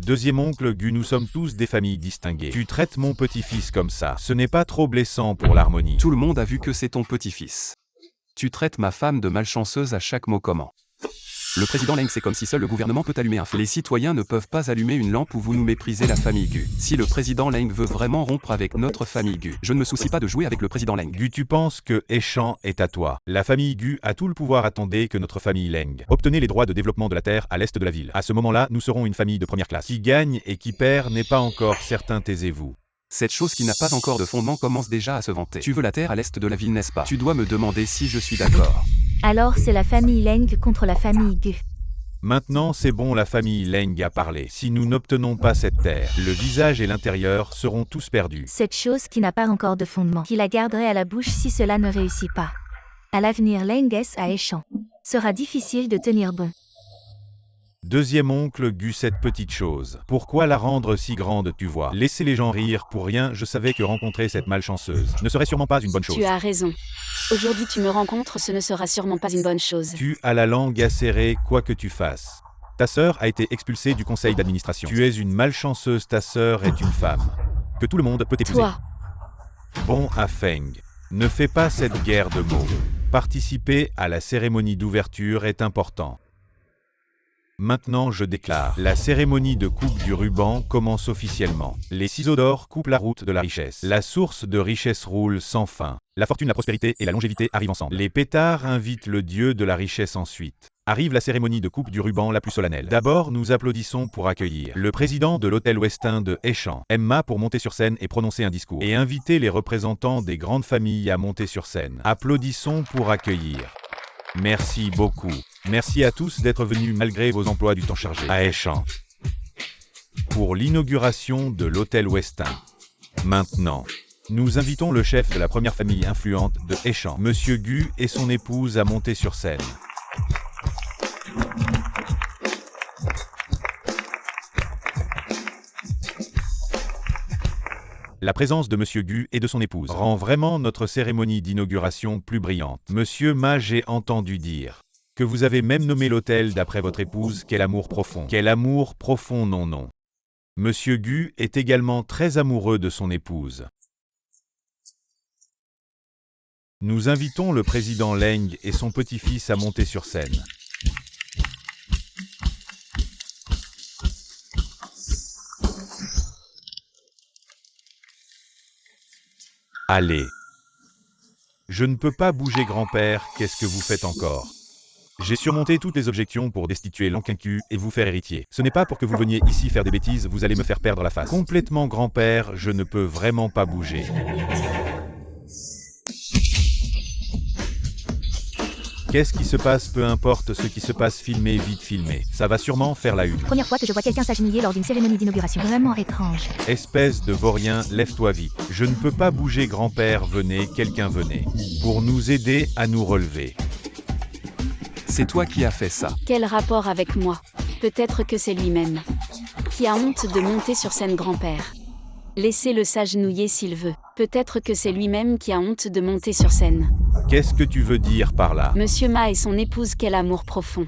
Speaker 1: Deuxième oncle Gu, nous sommes tous des familles distinguées. Tu traites mon petit-fils comme ça. Ce n'est pas trop blessant pour l'harmonie.
Speaker 4: Tout le monde a vu que c'est ton petit-fils. Tu traites ma femme de malchanceuse à chaque mot. Comment? Le président Leng, c'est comme si seul le gouvernement peut allumer un feu. Les citoyens ne peuvent pas allumer une lampe ou vous nous méprisez la famille Gu. Si le président Leng veut vraiment rompre avec notre famille Gu, je ne me soucie pas de jouer avec le président Leng.
Speaker 1: Gu, tu penses que Eshan est à toi. La famille Gu a tout le pouvoir. Attendez que notre famille Leng obtenez les droits de développement de la terre à l'est de la ville. À ce moment-là, nous serons une famille de première classe. Qui gagne et qui perd n'est pas encore certain, taisez-vous.
Speaker 4: Cette chose qui n'a pas encore de fondement commence déjà à se vanter. Tu veux la terre à l'est de la ville, n'est-ce pas? Tu dois me demander si je suis d'accord.
Speaker 5: Alors c'est la famille Leng contre la famille Gu.
Speaker 1: Maintenant c'est bon, la famille Leng a parlé. Si nous n'obtenons pas cette terre, le visage et l'intérieur seront tous perdus.
Speaker 5: Cette chose qui n'a pas encore de fondement, qui la garderait à la bouche si cela ne réussit pas. À l'avenir, Lenges à Eshan. Sera difficile de tenir bon.
Speaker 1: Deuxième oncle Gu, cette petite chose. Pourquoi la rendre si grande, tu vois? Laissez les gens rire pour rien, je savais que rencontrer cette malchanceuse ne serait sûrement pas une bonne chose.
Speaker 3: Tu as raison. Aujourd'hui tu me rencontres, ce ne sera sûrement pas une bonne chose.
Speaker 1: Tu as la langue acérée, quoi que tu fasses. Ta sœur a été expulsée du conseil d'administration. Tu es une malchanceuse, ta sœur est une femme que tout le monde peut épouser.
Speaker 3: Toi.
Speaker 1: Bon, Afeng, ne fais pas cette guerre de mots. Participer à la cérémonie d'ouverture est important. Maintenant je déclare, la cérémonie de coupe du ruban commence officiellement. Les ciseaux d'or coupent la route de la richesse. La source de richesse roule sans fin. La fortune, la prospérité et la longévité arrivent ensemble. Les pétards invitent le dieu de la richesse ensuite. Arrive la cérémonie de coupe du ruban la plus solennelle. D'abord nous applaudissons pour accueillir le président de l'hôtel Westin de Eshan, Emma, pour monter sur scène et prononcer un discours. Et inviter les représentants des grandes familles à monter sur scène. Applaudissons pour accueillir. Merci beaucoup. Merci à tous d'être venus malgré vos emplois du temps chargés à Eshan pour l'inauguration de l'hôtel Westin. Maintenant, nous invitons le chef de la première famille influente de Eshan, Monsieur Gu, et son épouse à monter sur scène. La présence de Monsieur Gu et de son épouse rend vraiment notre cérémonie d'inauguration plus brillante. Monsieur Ma, j'ai entendu dire que vous avez même nommé l'hôtel d'après votre épouse. Quel amour profond. Quel amour profond, non non. Monsieur Gu est également très amoureux de son épouse. Nous invitons le président Leng et son petit-fils à monter sur scène. Allez. Je ne peux pas bouger, grand-père, qu'est-ce que vous faites encore? J'ai surmonté toutes les objections pour destituer Lankincu et vous faire héritier. Ce n'est pas pour que vous veniez ici faire des bêtises, vous allez me faire perdre la face. Complètement, grand-père, je ne peux vraiment pas bouger. Qu'est-ce qui se passe? Peu importe ce qui se passe, filmez, vite filmez. Ça va sûrement faire la une.
Speaker 5: Première fois que je vois quelqu'un s'agenouiller lors d'une cérémonie d'inauguration. Vraiment étrange.
Speaker 1: Espèce de vaurien, lève-toi vite. Je ne peux pas bouger, grand-père, venez, quelqu'un venez. Pour nous aider à nous relever.
Speaker 4: C'est toi qui as fait ça.
Speaker 3: Quel rapport avec moi? Peut-être que c'est lui-même. Qui a honte de monter sur scène, grand-père? Laissez-le s'agenouiller s'il veut. Peut-être que c'est lui-même qui a honte de monter sur scène.
Speaker 1: Qu'est-ce que tu veux dire par là?
Speaker 3: Monsieur Ma et son épouse, quel amour profond.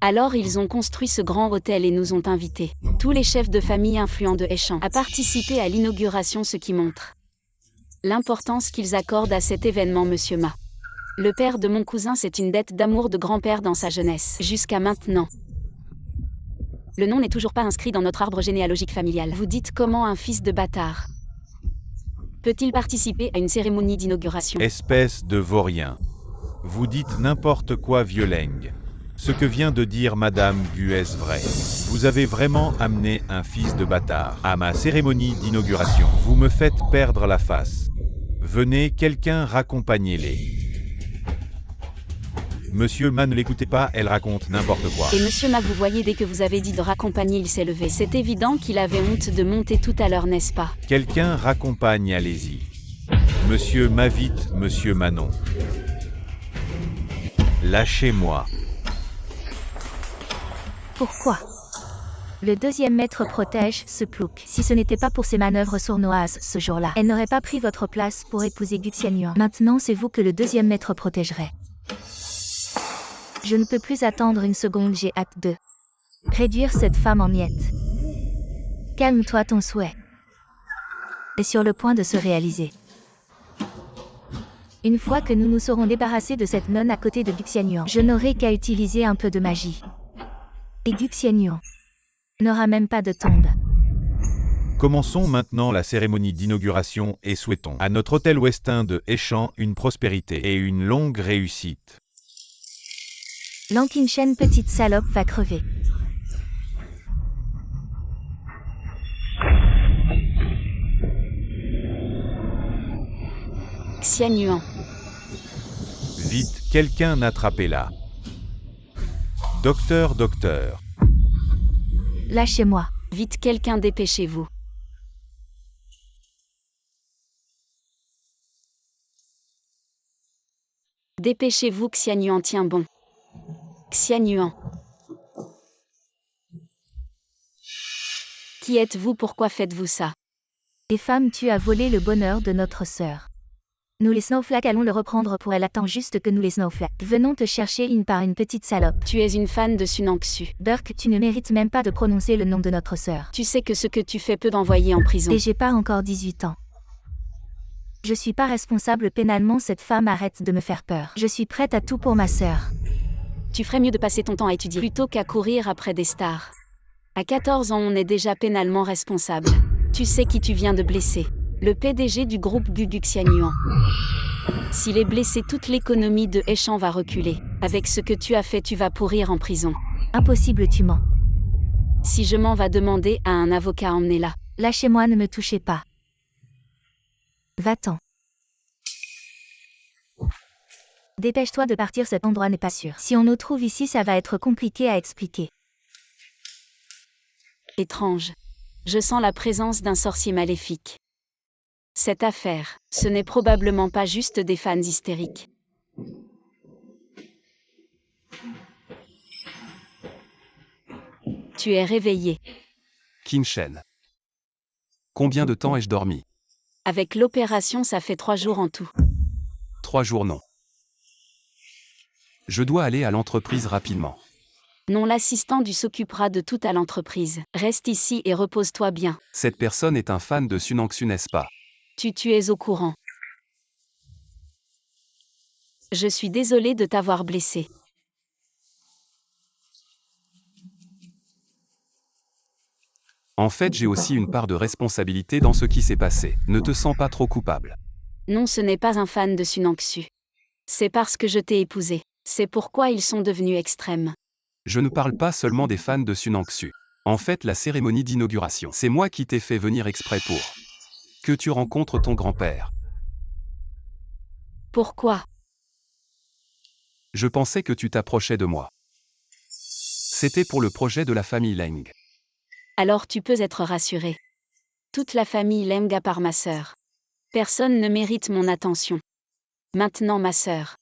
Speaker 3: Alors ils ont construit ce grand hôtel et nous ont invités, tous les chefs de famille influents de Échamps, à participer à l'inauguration, ce qui montre l'importance qu'ils accordent à cet événement. Monsieur Ma, le père de mon cousin, c'est une dette d'amour de grand-père dans sa jeunesse, jusqu'à maintenant. Le nom n'est toujours pas inscrit dans notre arbre généalogique familial. Vous dites comment un fils de bâtard peut-il participer à une cérémonie d'inauguration?
Speaker 1: Espèce de vaurien. Vous dites n'importe quoi, vieux Leng. Ce que vient de dire Madame Gu est vrai. Vous avez vraiment amené un fils de bâtard à ma cérémonie d'inauguration. Vous me faites perdre la face. Venez, quelqu'un, raccompagnez-les. Monsieur Ma, ne l'écoutez pas, elle raconte n'importe quoi.
Speaker 3: Et Monsieur Ma, vous voyez, dès que vous avez dit de raccompagner, il s'est levé. C'est évident qu'il avait honte de monter tout à l'heure, n'est-ce pas?
Speaker 1: Quelqu'un raccompagne, allez-y. Monsieur Ma, vite, Monsieur Manon. Lâchez-moi.
Speaker 5: Pourquoi? Le deuxième maître protège ce plouc. Si ce n'était pas pour ses manœuvres sournoises ce jour-là, elle n'aurait pas pris votre place pour épouser Gu Xianyuan. Maintenant, c'est vous que le deuxième maître protégerait. Je ne peux plus attendre une seconde, j'ai hâte de réduire cette femme en miettes. Calme-toi, ton souhait est sur le point de se réaliser. Une fois que nous nous serons débarrassés de cette nonne à côté de Gu Xianyuan, je n'aurai qu'à utiliser un peu de magie. Et Gu Xianyuan n'aura même pas de tombe.
Speaker 1: Commençons maintenant la cérémonie d'inauguration et souhaitons à notre hôtel Westin de Échamps une prospérité et une longue réussite.
Speaker 5: Lan Qingshen, petite salope, va crever.
Speaker 3: Xianyuan.
Speaker 1: Vite, quelqu'un attrapez-la. Docteur, docteur.
Speaker 5: Lâchez-moi.
Speaker 3: Vite, quelqu'un, dépêchez-vous. Dépêchez-vous, Xianyuan tient bon. Xianyuan. Qui êtes-vous? Pourquoi faites-vous ça?
Speaker 5: Les femmes, tu as volé le bonheur de notre sœur. Nous les snowflakes allons le reprendre pour elle. Attend juste que nous les snowflakes venons te chercher une par une, petite salope.
Speaker 3: Tu es une fan de Sunangsu.
Speaker 5: Burke, tu ne mérites même pas de prononcer le nom de notre sœur.
Speaker 3: Tu sais que ce que tu fais peut t'envoyer en prison.
Speaker 5: Et j'ai pas encore 18 ans. Je suis pas responsable pénalement, cette femme arrête de me faire peur. Je suis prête à tout pour ma sœur.
Speaker 3: Tu ferais mieux de passer ton temps à étudier plutôt qu'à courir après des stars. À 14 ans, on est déjà pénalement responsable. Tu sais qui tu viens de blesser? Le PDG du groupe Gu Xianyuan. S'il est blessé, toute l'économie de Échamps va reculer. Avec ce que tu as fait, tu vas pourrir en prison.
Speaker 5: Impossible, tu mens.
Speaker 3: Si je m'en va demander à un avocat, emmenez-la.
Speaker 5: Lâchez-moi, ne me touchez pas. Va-t'en. Dépêche-toi de partir, cet endroit n'est pas sûr. Si on nous trouve ici, ça va être compliqué à expliquer.
Speaker 3: Étrange. Je sens la présence d'un sorcier maléfique. Cette affaire, ce n'est probablement pas juste des fans hystériques. Tu es réveillé.
Speaker 4: Qingshen. Combien de temps ai-je dormi?
Speaker 3: Avec l'opération, ça fait 3 jours en tout.
Speaker 4: 3 jours non. Je dois aller à l'entreprise rapidement.
Speaker 3: Non, l'assistant du s'occupera de tout à l'entreprise. Reste ici et repose-toi bien.
Speaker 4: Cette personne est un fan de Sunangsu, n'est-ce pas?
Speaker 3: Tu es au courant. Je suis désolée de t'avoir blessé.
Speaker 4: En fait, j'ai aussi une part de responsabilité dans ce qui s'est passé. Ne te sens pas trop coupable.
Speaker 3: Non, ce n'est pas un fan de Sunangsu. C'est parce que je t'ai épousé. C'est pourquoi ils sont devenus extrêmes.
Speaker 4: Je ne parle pas seulement des fans de Sunangsu. En fait, la cérémonie d'inauguration, c'est moi qui t'ai fait venir exprès pour que tu rencontres ton grand-père.
Speaker 3: Pourquoi?
Speaker 4: Je pensais que tu t'approchais de moi. C'était pour le projet de la famille Leng.
Speaker 3: Alors tu peux être rassuré. Toute la famille Leng à part ma sœur. Personne ne mérite mon attention. Maintenant ma sœur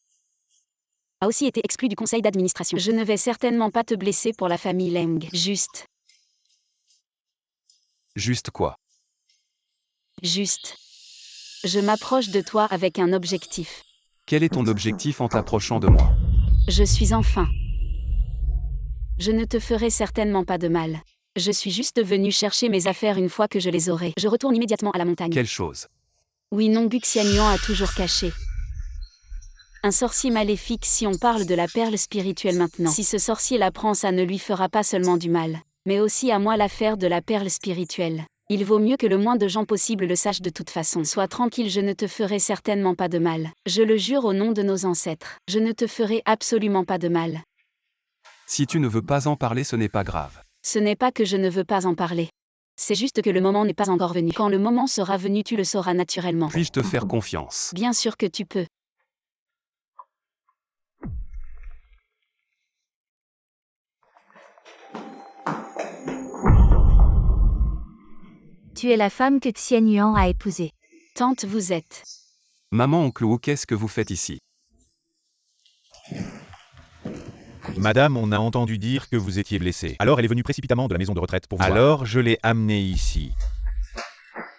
Speaker 3: a aussi été exclue du conseil d'administration. Je ne vais certainement pas te blesser pour la famille Leng. Juste
Speaker 4: Juste quoi?
Speaker 3: Juste. Je m'approche de toi avec un objectif.
Speaker 4: Quel est ton objectif en t'approchant de moi?
Speaker 3: Je suis enfin. Je ne te ferai certainement pas de mal. Je suis juste venu chercher mes affaires une fois que je les aurai. Je retourne immédiatement à la montagne.
Speaker 4: Quelle chose?
Speaker 3: Oui, non, Guxianyuan a toujours caché. Un sorcier maléfique. Si on parle de la perle spirituelle maintenant. Si ce sorcier la prend, ça ne lui fera pas seulement du mal, mais aussi à moi l'affaire de la perle spirituelle. Il vaut mieux que le moins de gens possible le sachent de toute façon. Sois tranquille, je ne te ferai certainement pas de mal. Je le jure au nom de nos ancêtres. Je ne te ferai absolument pas de mal.
Speaker 4: Si tu ne veux pas en parler, ce n'est pas grave.
Speaker 3: Ce n'est pas que je ne veux pas en parler. C'est juste que le moment n'est pas encore venu. Quand le moment sera venu, tu le sauras naturellement.
Speaker 4: Puis-je te faire confiance?
Speaker 3: Bien sûr que tu peux.
Speaker 5: Tu es la femme que Xianyuan a épousée.
Speaker 3: Tante, vous êtes.
Speaker 4: Maman, oncle Wu, qu'est-ce que vous faites ici?
Speaker 1: Madame, on a entendu dire que vous étiez blessée.
Speaker 2: Alors elle est venue précipitamment de la maison de retraite pour vous voir.
Speaker 1: Alors je l'ai amenée ici.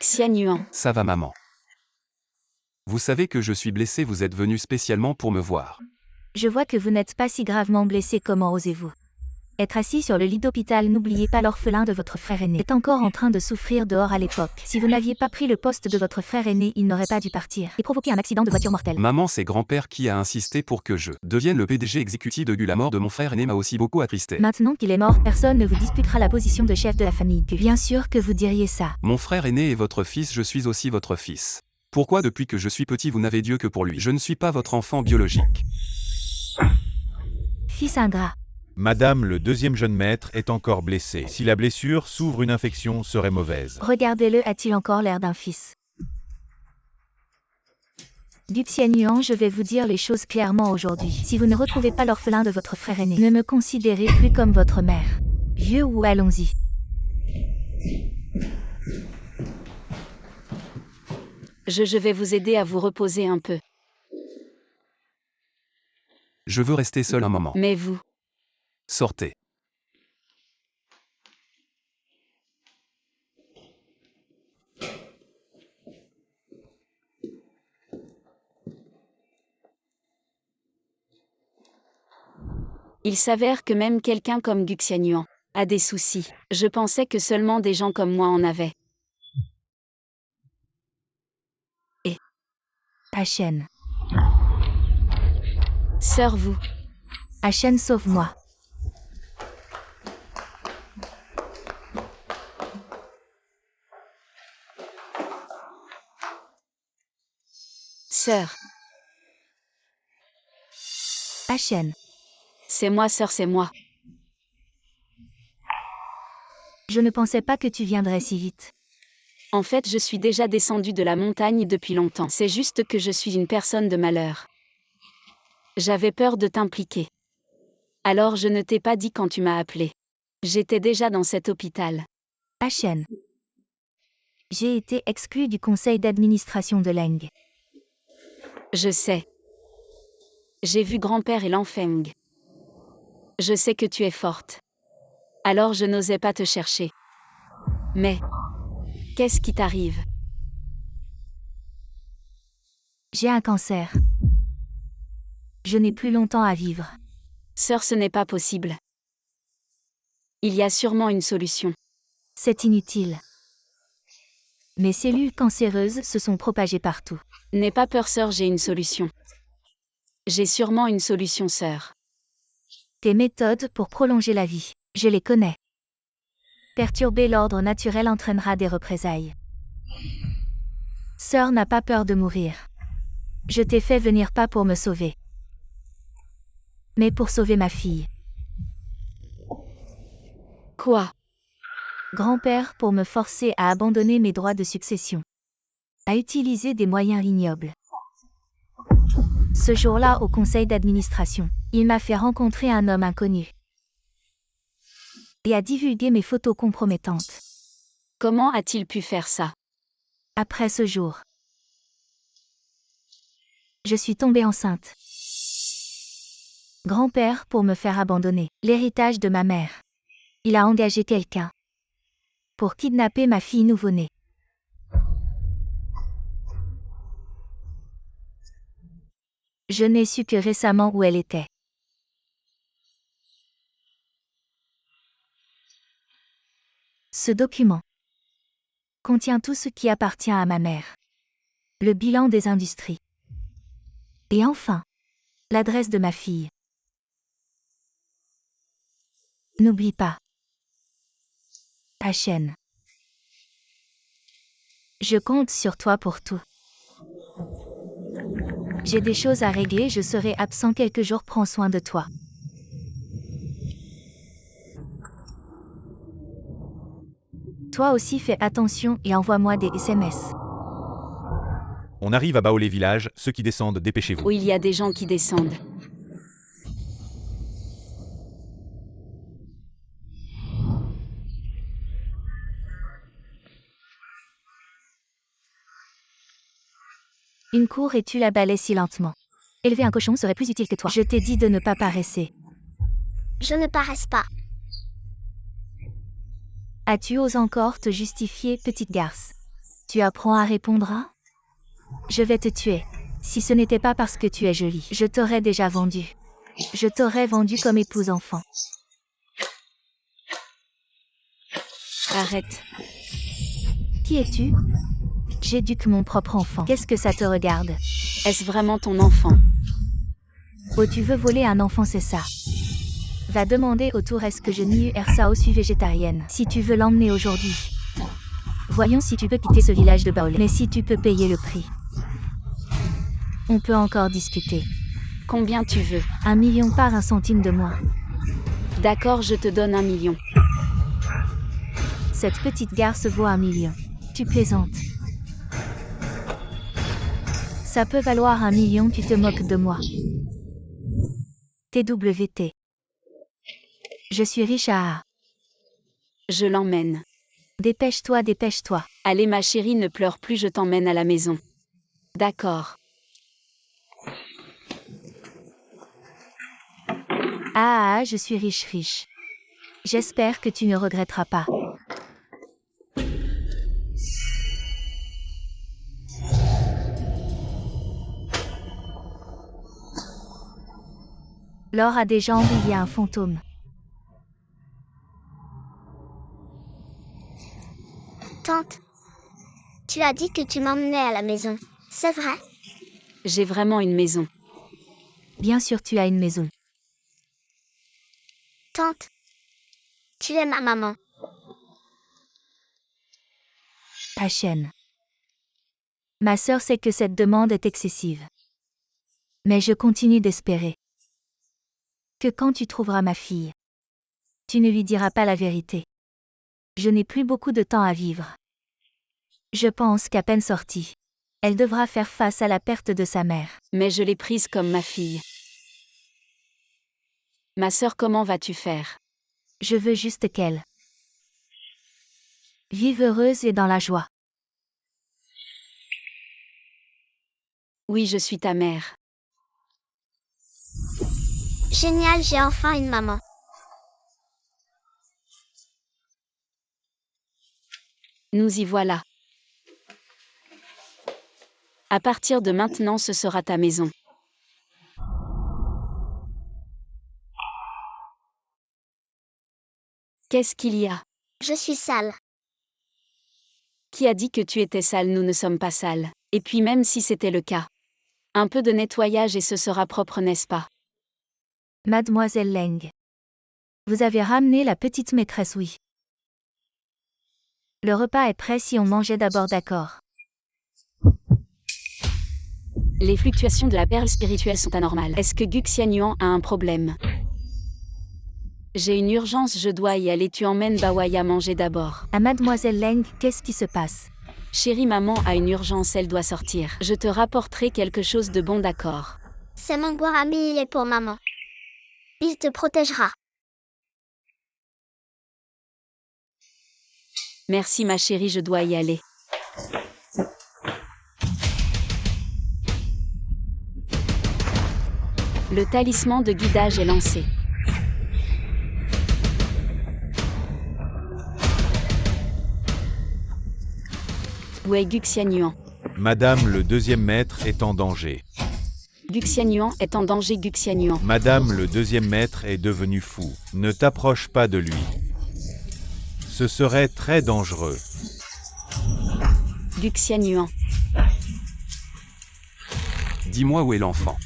Speaker 3: Xianyuan.
Speaker 4: Ça va, maman. Vous savez que je suis blessé, vous êtes venu spécialement pour me voir.
Speaker 5: Je vois que vous n'êtes pas si gravement blessé, comment osez-vous? Être assis sur le lit d'hôpital, n'oubliez pas l'orphelin de votre frère aîné est encore en train de souffrir dehors à l'époque. Si vous n'aviez pas pris le poste de votre frère aîné, il n'aurait pas dû partir et provoquer un accident de voiture mortel.
Speaker 4: Maman, c'est grand-père qui a insisté pour que je devienne le PDG exécutif de Gu. La mort de mon frère aîné m'a aussi beaucoup attristé.
Speaker 5: Maintenant qu'il est mort, personne ne vous disputera la position de chef de la famille. Bien sûr que vous diriez ça.
Speaker 4: Mon frère aîné est votre fils, je suis aussi votre fils. Pourquoi depuis que je suis petit vous n'avez Dieu que pour lui? Je ne suis pas votre enfant biologique.
Speaker 5: Fils ingrat.
Speaker 1: Madame, le deuxième jeune maître est encore blessé. Si la blessure s'ouvre, une infection serait mauvaise.
Speaker 5: Regardez-le, a-t-il encore l'air d'un fils? Du Xianyuan, je vais vous dire les choses clairement aujourd'hui. Si vous ne retrouvez pas l'orphelin de votre frère aîné, ne me considérez plus comme votre mère. Vieux ou allons-y.
Speaker 3: Je vais vous aider à vous reposer un peu.
Speaker 4: Je veux rester seul un moment.
Speaker 3: Mais vous.
Speaker 4: Sortez.
Speaker 3: Il s'avère que même quelqu'un comme Guxianyuan a des soucis. Je pensais que seulement des gens comme moi en avaient.
Speaker 5: Achen.
Speaker 3: Sœur, vous.
Speaker 5: Achen, sauve-moi.
Speaker 3: Sœur.
Speaker 5: Achen.
Speaker 3: C'est moi, sœur, c'est moi.
Speaker 5: Je ne pensais pas que tu viendrais si vite.
Speaker 3: En fait, je suis déjà descendue de la montagne depuis longtemps. C'est juste que je suis une personne de malheur. J'avais peur de t'impliquer. Alors je ne t'ai pas dit quand tu m'as appelé. J'étais déjà dans cet hôpital.
Speaker 5: Achen. J'ai été exclue du conseil d'administration de Leng.
Speaker 3: Je sais. J'ai vu grand-père et l'Enfeng. Je sais que tu es forte. Alors je n'osais pas te chercher. Mais, qu'est-ce qui t'arrive?
Speaker 5: J'ai un cancer. Je n'ai plus longtemps à vivre.
Speaker 3: Sœur, ce n'est pas possible. Il y a sûrement une solution.
Speaker 5: C'est inutile. Mes cellules cancéreuses se sont propagées partout.
Speaker 3: N'aie pas peur, sœur, j'ai une solution. J'ai sûrement une solution, sœur.
Speaker 5: Tes méthodes pour prolonger la vie, je les connais. Perturber l'ordre naturel entraînera des représailles. Sœur n'a pas peur de mourir. Je t'ai fait venir pas pour me sauver, mais pour sauver ma fille.
Speaker 3: Quoi?
Speaker 5: Grand-père pour me forcer à abandonner mes droits de succession. À utiliser des moyens ignobles. Ce jour-là, au conseil d'administration, il m'a fait rencontrer un homme inconnu. Et a divulgué mes photos compromettantes.
Speaker 3: Comment a-t-il pu faire ça?
Speaker 5: Après ce jour, je suis tombée enceinte. Grand-père pour me faire abandonner l'héritage de ma mère. Il a engagé quelqu'un pour kidnapper ma fille nouveau-née. Je n'ai su que récemment où elle était. Ce document contient tout ce qui appartient à ma mère. Le bilan des industries. Et enfin, l'adresse de ma fille. N'oublie pas. Ta chaîne. Je compte sur toi pour tout. J'ai des choses à régler, je serai absent quelques jours, prends soin de toi. Toi aussi fais attention et envoie-moi des SMS.
Speaker 1: On arrive à Baolé Village, ceux qui descendent, dépêchez-vous.
Speaker 3: Où il y a des gens qui descendent.
Speaker 5: Une cour et tu la balais si lentement. Élever un cochon serait plus utile que toi. Je t'ai dit de ne pas paresser.
Speaker 6: Je ne paraisse pas.
Speaker 5: As-tu osé encore te justifier, petite garce? Tu apprends à répondre à? Je vais te tuer. Si ce n'était pas parce que tu es jolie, je t'aurais déjà vendu. Je t'aurais vendu comme épouse-enfant.
Speaker 3: Arrête.
Speaker 5: Qui es-tu? J'éduque mon propre enfant. Qu'est-ce que ça te regarde?
Speaker 3: Est-ce vraiment ton enfant?
Speaker 5: Oh, tu veux voler un enfant, c'est ça? Va demander autour est-ce que je nie ça suis végétarienne. Si tu veux l'emmener aujourd'hui. Voyons si tu peux quitter ce village de Baolé. Mais si tu peux payer le prix. On peut encore discuter.
Speaker 3: Combien tu veux?
Speaker 5: 1 million par 1 centime de moins.
Speaker 3: D'accord, je te donne 1 million.
Speaker 5: Cette petite garce vaut 1 million. Tu plaisantes. Ça peut valoir 1 million, tu te moques de moi. TWT. Je suis riche à...
Speaker 3: Je l'emmène.
Speaker 5: Dépêche-toi, dépêche-toi.
Speaker 3: Allez ma chérie, ne pleure plus, je t'emmène à la maison. D'accord.
Speaker 5: Ah, je suis riche. J'espère que tu ne regretteras pas. L'or a des jambes, il y a un fantôme.
Speaker 6: Tante, tu as dit que tu m'emmenais à la maison. C'est vrai?
Speaker 3: J'ai vraiment une maison.
Speaker 5: Bien sûr, tu as une maison.
Speaker 6: Tante, tu es ma maman.
Speaker 5: Ta chaîne. Ma sœur sait que cette demande est excessive. Mais je continue d'espérer que quand tu trouveras ma fille, tu ne lui diras pas la vérité. Je n'ai plus beaucoup de temps à vivre. Je pense qu'à peine sortie, elle devra faire face à la perte de sa mère.
Speaker 3: Mais je l'ai prise comme ma fille. Ma sœur, comment vas-tu faire?
Speaker 5: Je veux juste qu'elle vive heureuse et dans la joie.
Speaker 3: Oui, je suis ta mère.
Speaker 6: Génial, j'ai enfin une maman.
Speaker 3: Nous y voilà. À partir de maintenant, ce sera ta maison. Qu'est-ce qu'il y a?
Speaker 6: Je suis sale.
Speaker 3: Qui a dit que tu étais sale? Nous ne sommes pas sales. Et puis même si c'était le cas. Un peu de nettoyage et ce sera propre, n'est-ce pas?
Speaker 5: Mademoiselle Leng. Vous avez ramené la petite maîtresse, oui. Le repas est prêt si on mangeait d'abord, d'accord.
Speaker 3: Les fluctuations de la perle spirituelle sont anormales. Est-ce que Guxianyuan a un problème? J'ai une urgence, je dois y aller, tu emmènes Bawaya manger d'abord.
Speaker 5: À Mademoiselle Leng, qu'est-ce qui se passe?
Speaker 3: Chérie, maman a une urgence, elle doit sortir. Je te rapporterai quelque chose de bon, d'accord?
Speaker 6: C'est mon bon ami, il est pour maman. Il te protégera.
Speaker 3: Merci ma chérie, je dois y aller. Le talisman de guidage est lancé. Où est Guxianyuan?
Speaker 1: Madame, le deuxième maître est en danger.
Speaker 3: Guxianyuan est en danger. Guxianyuan.
Speaker 1: Madame, le deuxième maître est devenu fou. Ne t'approche pas de lui. Ce serait très dangereux.
Speaker 3: Guxianyuan.
Speaker 4: Dis-moi où est l'enfant.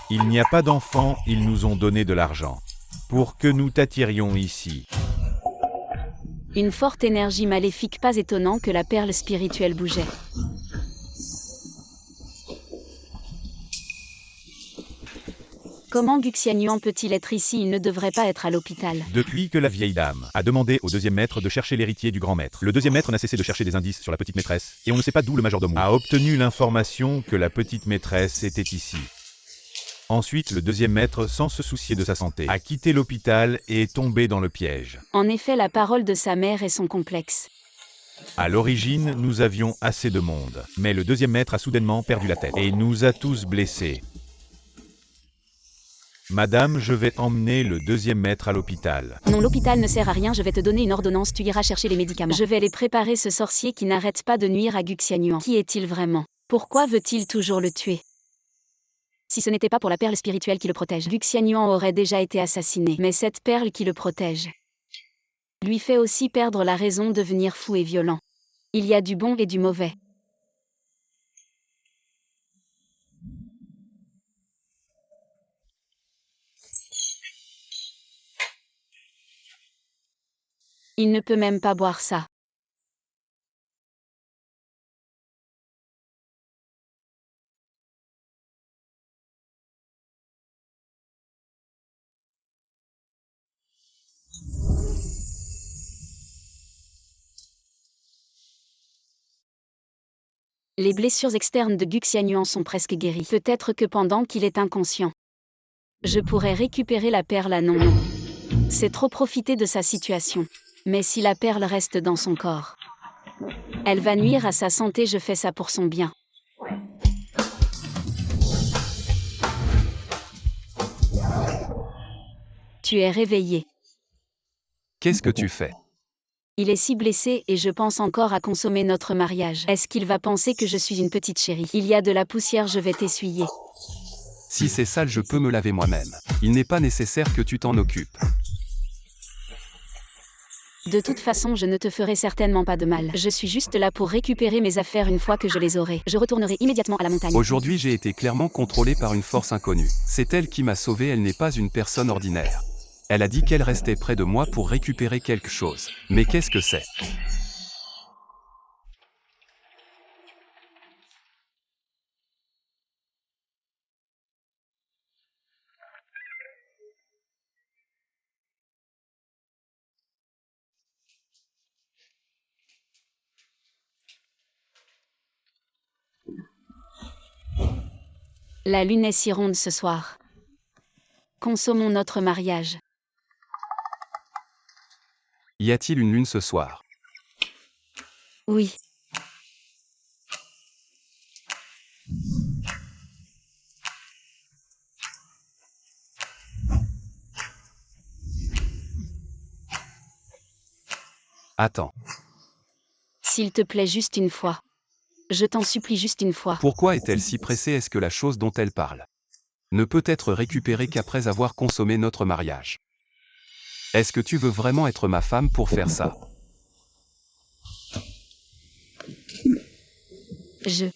Speaker 1: Il n'y a pas d'enfant, ils nous ont donné de l'argent. Pour que nous t'attirions ici.
Speaker 3: Une forte énergie maléfique. Pas étonnant que la perle spirituelle bougeait. Comment Guxianyuan peut-il être ici? Il ne devrait pas être à l'hôpital.
Speaker 1: Depuis que la vieille dame
Speaker 2: A demandé au deuxième maître de chercher l'héritier du grand maître. Le deuxième maître n'a cessé de chercher des indices sur la petite maîtresse, et on ne sait pas d'où le majordome
Speaker 1: a obtenu l'information que la petite maîtresse était ici. Ensuite, le deuxième maître, sans se soucier de sa santé, a quitté l'hôpital et est tombé dans le piège.
Speaker 3: En effet, la parole de sa mère est son complexe.
Speaker 1: À l'origine, nous avions assez de monde,
Speaker 2: Mais le deuxième maître a soudainement perdu la tête.
Speaker 1: et nous a tous blessés. Madame, je vais emmener le deuxième maître à l'hôpital.
Speaker 3: Non, l'hôpital ne sert à rien. Je vais te donner une ordonnance. Tu iras chercher les médicaments. Je vais les préparer. Ce sorcier qui n'arrête pas de nuire à Guxianyuan. Qui est-il vraiment? Pourquoi veut-il toujours le tuer? Si ce n'était pas pour la perle spirituelle qui le protège, Guxianyuan aurait déjà été assassiné. Mais cette perle qui le protège lui fait aussi perdre la raison de devenir fou et violent. Il y a du bon et du mauvais. Il ne peut même pas boire ça. Les blessures externes de Guxianyuan sont presque guéries. Peut-être que pendant qu'il est inconscient, je pourrais récupérer la perle à non. C'est trop profiter de sa situation. Mais si la perle reste dans son corps, elle va nuire à sa santé. Je fais ça pour son bien. Tu es réveillé.
Speaker 4: Qu'est-ce que tu fais?
Speaker 3: Il est si blessé et je pense encore à consommer notre mariage. Est-ce qu'il va penser que je suis une petite chérie? Il y a de la poussière, je vais t'essuyer.
Speaker 4: Si c'est sale, je peux me laver moi-même. Il n'est pas nécessaire que tu t'en occupes.
Speaker 3: De toute façon, je ne te ferai certainement pas de mal. Je suis juste là pour récupérer mes affaires une fois que je les aurai. Je retournerai immédiatement à la montagne.
Speaker 4: Aujourd'hui, j'ai été clairement contrôlé par une force inconnue. C'est elle qui m'a sauvé, elle n'est pas une personne ordinaire. Elle a dit qu'elle restait près de moi pour récupérer quelque chose. Mais qu'est-ce que c'est?
Speaker 3: La lune est si ronde ce soir. Consommons notre mariage.
Speaker 4: Y a-t-il une lune ce soir?
Speaker 3: Oui.
Speaker 4: Attends.
Speaker 3: S'il te plaît, juste une fois. Je t'en supplie, juste une fois.
Speaker 4: Pourquoi est-elle si pressée? Est-ce que la chose dont elle parle ne peut être récupérée qu'après avoir consommé notre mariage? Est-ce que tu veux vraiment être ma femme pour faire ça?
Speaker 3: Je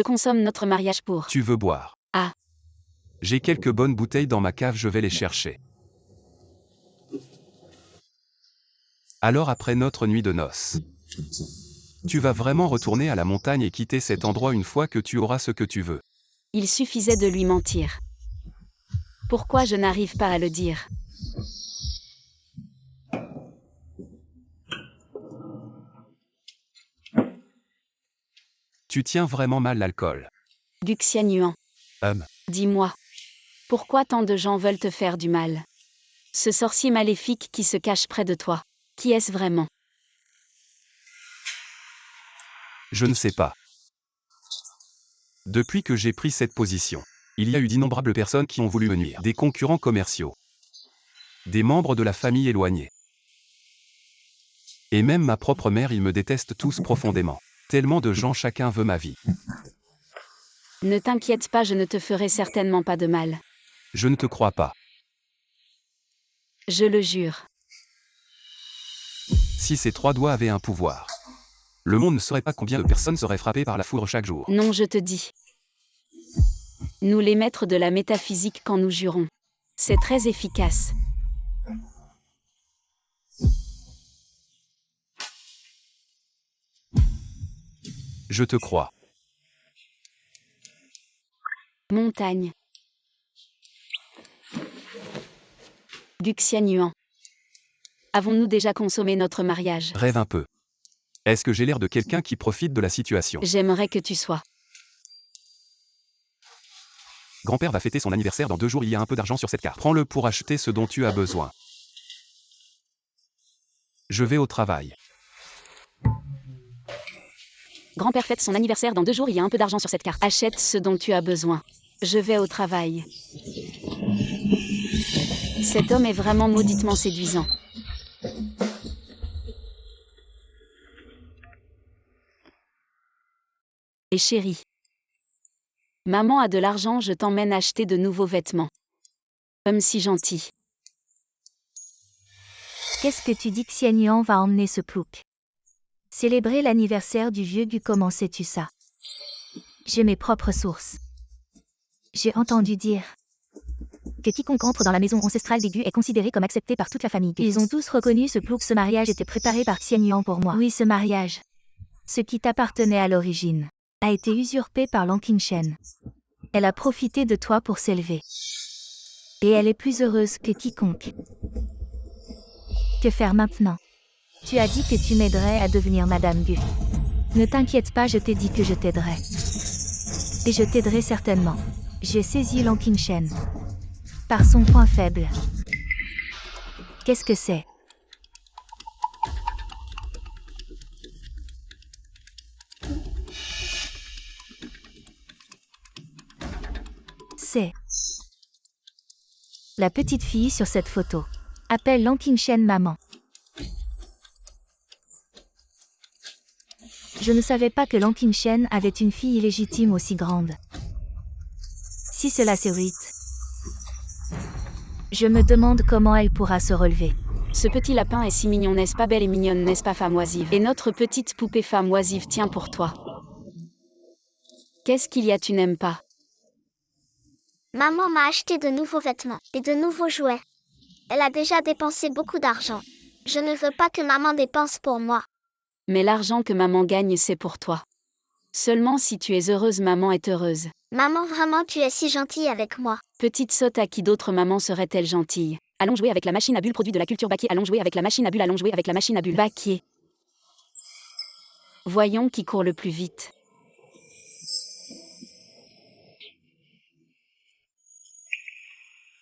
Speaker 3: consomme notre mariage pour...
Speaker 4: Tu veux boire?
Speaker 3: Ah.
Speaker 4: J'ai quelques bonnes bouteilles dans ma cave, je vais les chercher. Alors après notre nuit de noces, tu vas vraiment retourner à la montagne et quitter cet endroit une fois que tu auras ce que tu veux.
Speaker 3: Il suffisait de lui mentir. Pourquoi je n'arrive pas à le dire?
Speaker 4: Tu tiens vraiment mal l'alcool.
Speaker 3: Guxianyuan. Dis-moi. Pourquoi tant de gens veulent te faire du mal? Ce sorcier maléfique qui se cache près de toi. Qui est-ce vraiment?
Speaker 4: Je ne sais pas. Depuis que j'ai pris cette position, il y a eu d'innombrables personnes qui ont voulu me nuire. Des concurrents commerciaux. Des membres de la famille éloignée. Et même ma propre mère, ils me détestent tous profondément. Tellement de gens, chacun veut ma vie.
Speaker 3: Ne t'inquiète pas, je ne te ferai certainement pas de mal.
Speaker 4: Je ne te crois pas.
Speaker 3: Je le jure.
Speaker 4: Si ces 3 doigts avaient un pouvoir, le monde ne saurait pas combien de personnes seraient frappées par la foudre chaque jour.
Speaker 3: Non, je te dis. Nous les maîtres de la métaphysique quand nous jurons. C'est très efficace.
Speaker 4: Je te crois.
Speaker 3: Montagne. Guxianuan. Avons-nous déjà consommé notre mariage?
Speaker 4: Rêve un peu. Est-ce que j'ai l'air de quelqu'un qui profite de la situation?
Speaker 3: J'aimerais que tu sois.
Speaker 4: Grand-père va fêter son anniversaire dans 2 jours, il y a un peu d'argent sur cette carte. Prends-le pour acheter ce dont tu as besoin. Je vais au travail.
Speaker 3: Grand-père fête son anniversaire dans 2 jours, il y a un peu d'argent sur cette carte. Achète ce dont tu as besoin. Je vais au travail. Cet homme est vraiment mauditement séduisant. Et chérie. Maman a de l'argent, je t'emmène acheter de nouveaux vêtements. Homme si gentil.
Speaker 5: Qu'est-ce que tu dis que Xianyuan va emmener ce plouc? Célébrer l'anniversaire du vieux Gu, comment sais-tu ça? J'ai mes propres sources. J'ai entendu dire que quiconque entre dans la maison ancestrale des Gu est considéré comme accepté par toute la famille Gu. Ils ont tous reconnu ce plouc, ce mariage était préparé par Xianyuan pour moi. Oui, ce mariage, ce qui t'appartenait à l'origine, a été usurpé par Lan Qingshen. Elle a profité de toi pour s'élever. Et elle est plus heureuse que quiconque. Que faire maintenant? Tu as dit que tu m'aiderais à devenir Madame Gu. Ne t'inquiète pas, je t'ai dit que je t'aiderais. Et je t'aiderai certainement. J'ai saisi Lan Qingshen. Par son point faible. Qu'est-ce que c'est? C'est la petite fille sur cette photo. Appelle Lan Qingshen maman. Je ne savais pas que Lan Qingshen avait une fille illégitime aussi grande. Si cela c'est Ruth, je me demande comment elle pourra se relever.
Speaker 3: Ce petit lapin est si mignon, n'est-ce pas? Belle et mignonne, n'est-ce pas, femme oisive? Et notre petite poupée femme oisive tient pour toi. Qu'est-ce qu'il y a, tu n'aimes pas?
Speaker 6: Maman m'a acheté de nouveaux vêtements et de nouveaux jouets. Elle a déjà dépensé beaucoup d'argent. Je ne veux pas que maman dépense pour moi.
Speaker 3: Mais l'argent que maman gagne, c'est pour toi. Seulement si tu es heureuse, maman est heureuse.
Speaker 6: Maman, vraiment, tu es si gentille avec moi.
Speaker 3: Petite sotte, à qui d'autre maman serait-elle gentille? Allons jouer avec la machine à bulles, produit de la culture Baquier. Allons jouer avec la machine à bulles, allons jouer avec la machine à bulles. Baquier. Voyons qui court le plus vite.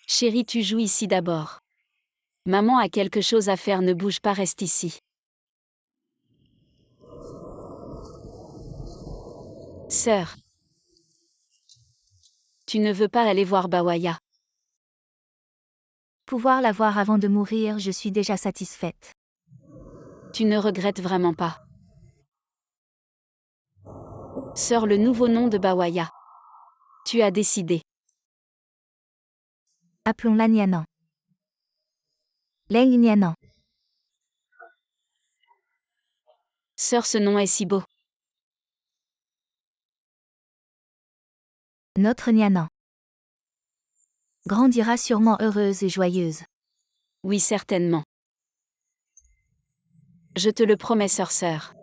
Speaker 3: Chérie, tu joues ici d'abord. Maman a quelque chose à faire, ne bouge pas, reste ici. Sœur. Tu ne veux pas aller voir Bawaya?
Speaker 5: Pouvoir la voir avant de mourir, je suis déjà satisfaite.
Speaker 3: Tu ne regrettes vraiment pas? Sœur, le nouveau nom de Bawaya. Tu as décidé.
Speaker 5: Appelons-la Nianan. Leng Nianan.
Speaker 3: Sœur, ce nom est si beau.
Speaker 5: Notre Nianan grandira sûrement heureuse et joyeuse.
Speaker 3: Oui, certainement. Je te le promets, sœur.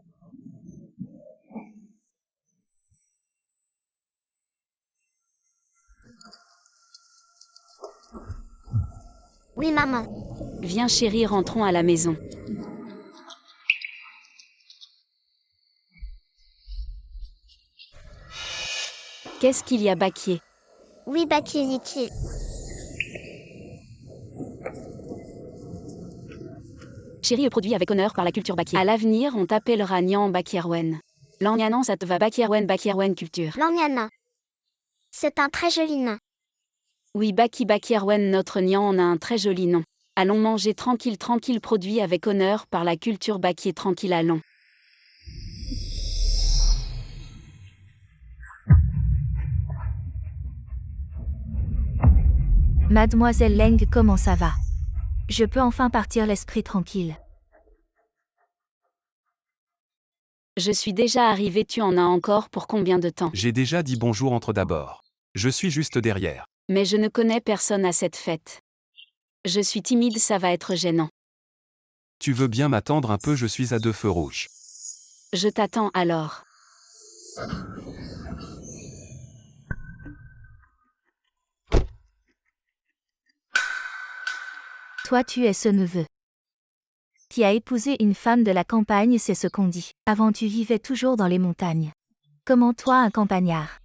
Speaker 6: Oui, maman.
Speaker 3: Viens chérie, rentrons à la maison. Qu'est-ce qu'il y a, Baquier?
Speaker 6: Oui, Baquier, dit-il.
Speaker 3: Chérie, produit avec honneur par la culture Baquier. À l'avenir, on t'appellera Nian Bakierwen. Lanyanan, ça te va? Bakierwen culture.
Speaker 6: Lanyanan. C'est un très joli nom.
Speaker 3: Oui, Bakierwen, notre Nian en a un très joli nom. Allons manger tranquille produit avec honneur par la culture Baquier tranquille allons.
Speaker 5: Mademoiselle Leng, comment ça va? Je peux enfin partir l'esprit tranquille.
Speaker 3: Je suis déjà arrivé, tu en as encore pour combien de temps?
Speaker 4: J'ai déjà dit bonjour, entre d'abord. Je suis juste derrière.
Speaker 3: Mais je ne connais personne à cette fête. Je suis timide, ça va être gênant.
Speaker 4: Tu veux bien m'attendre un peu, je suis à 2 feux rouges.
Speaker 3: Je t'attends alors.
Speaker 5: Toi tu es ce neveu qui a épousé une femme de la campagne, c'est ce qu'on dit. Avant tu vivais toujours dans les montagnes. Comment toi, un campagnard,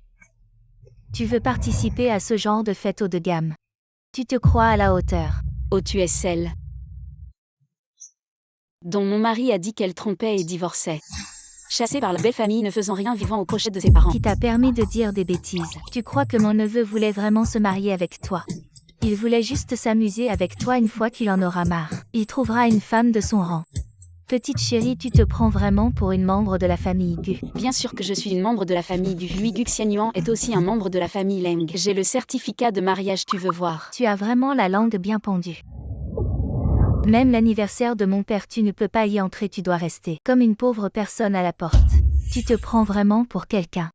Speaker 5: tu veux participer à ce genre de fête haut de gamme? Tu te crois à la hauteur.
Speaker 3: Oh, tu es celle dont mon mari a dit qu'elle trompait et divorçait. Chassée par la belle famille, ne faisant rien, vivant au crochet de ses parents.
Speaker 5: Qui t'a permis de dire des bêtises. Tu crois que mon neveu voulait vraiment se marier avec toi? Il voulait juste s'amuser avec toi. Une fois qu'il en aura marre, il trouvera une femme de son rang. Petite chérie, tu te prends vraiment pour une membre de la famille Gu?
Speaker 3: Bien sûr que je suis une membre de la famille Gu. Lui, Gu Xianyuan, est aussi un membre de la famille Leng. J'ai le certificat de mariage, tu veux voir?
Speaker 5: Tu as vraiment la langue bien pendue. Même l'anniversaire de mon père, tu ne peux pas y entrer, tu dois rester comme une pauvre personne à la porte. Tu te prends vraiment pour quelqu'un.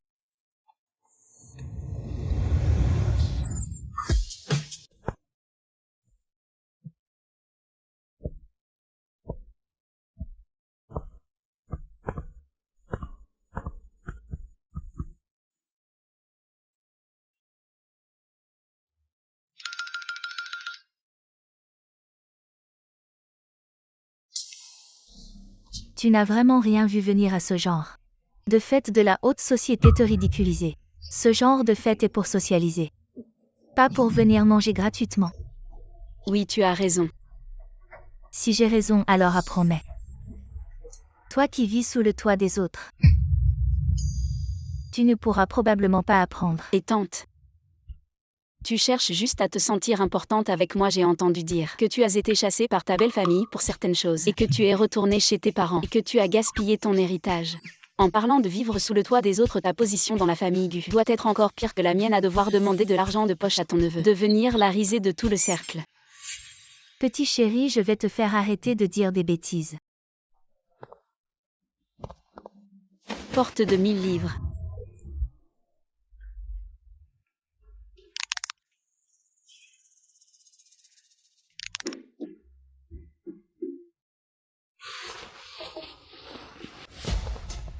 Speaker 5: Tu n'as vraiment rien vu venir à ce genre de fête de la haute société te ridiculiser. Ce genre de fête est pour socialiser, pas pour venir manger gratuitement.
Speaker 3: Oui, tu as raison.
Speaker 5: Si j'ai raison, alors apprends-moi. Toi qui vis sous le toit des autres, tu ne pourras probablement pas apprendre.
Speaker 3: Et tante, tu cherches juste à te sentir importante avec moi. J'ai entendu dire que tu as été chassée par ta belle famille pour certaines choses et que tu es retournée chez tes parents et que tu as gaspillé ton héritage. En parlant de vivre sous le toit des autres, ta position dans la famille Gu doit être encore pire que la mienne à devoir demander de l'argent de poche à ton neveu. Devenir la risée de tout le cercle.
Speaker 5: Petit chéri, je vais te faire arrêter de dire des bêtises.
Speaker 3: Porte de 1000 livres.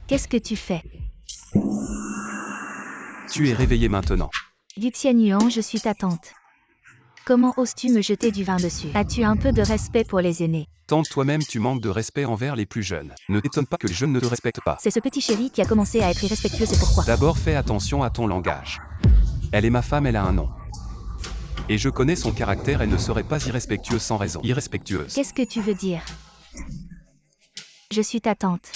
Speaker 5: Qu'est-ce que tu fais?
Speaker 4: Tu es réveillé maintenant.
Speaker 5: Gu Xianyuan, je suis ta tante. Comment oses-tu me jeter du vin dessus? As-tu un peu de respect pour les aînés?
Speaker 4: Tante, toi-même tu manques de respect envers les plus jeunes. Ne t'étonne pas que les jeunes ne te respectent pas.
Speaker 5: C'est ce petit chéri qui a commencé à être irrespectueux, c'est pourquoi.
Speaker 4: D'abord fais attention à ton langage. Elle est ma femme, elle a un nom. Et je connais son caractère, elle ne serait pas irrespectueuse sans raison. Irrespectueuse.
Speaker 5: Qu'est-ce que tu veux dire? Je suis ta tante.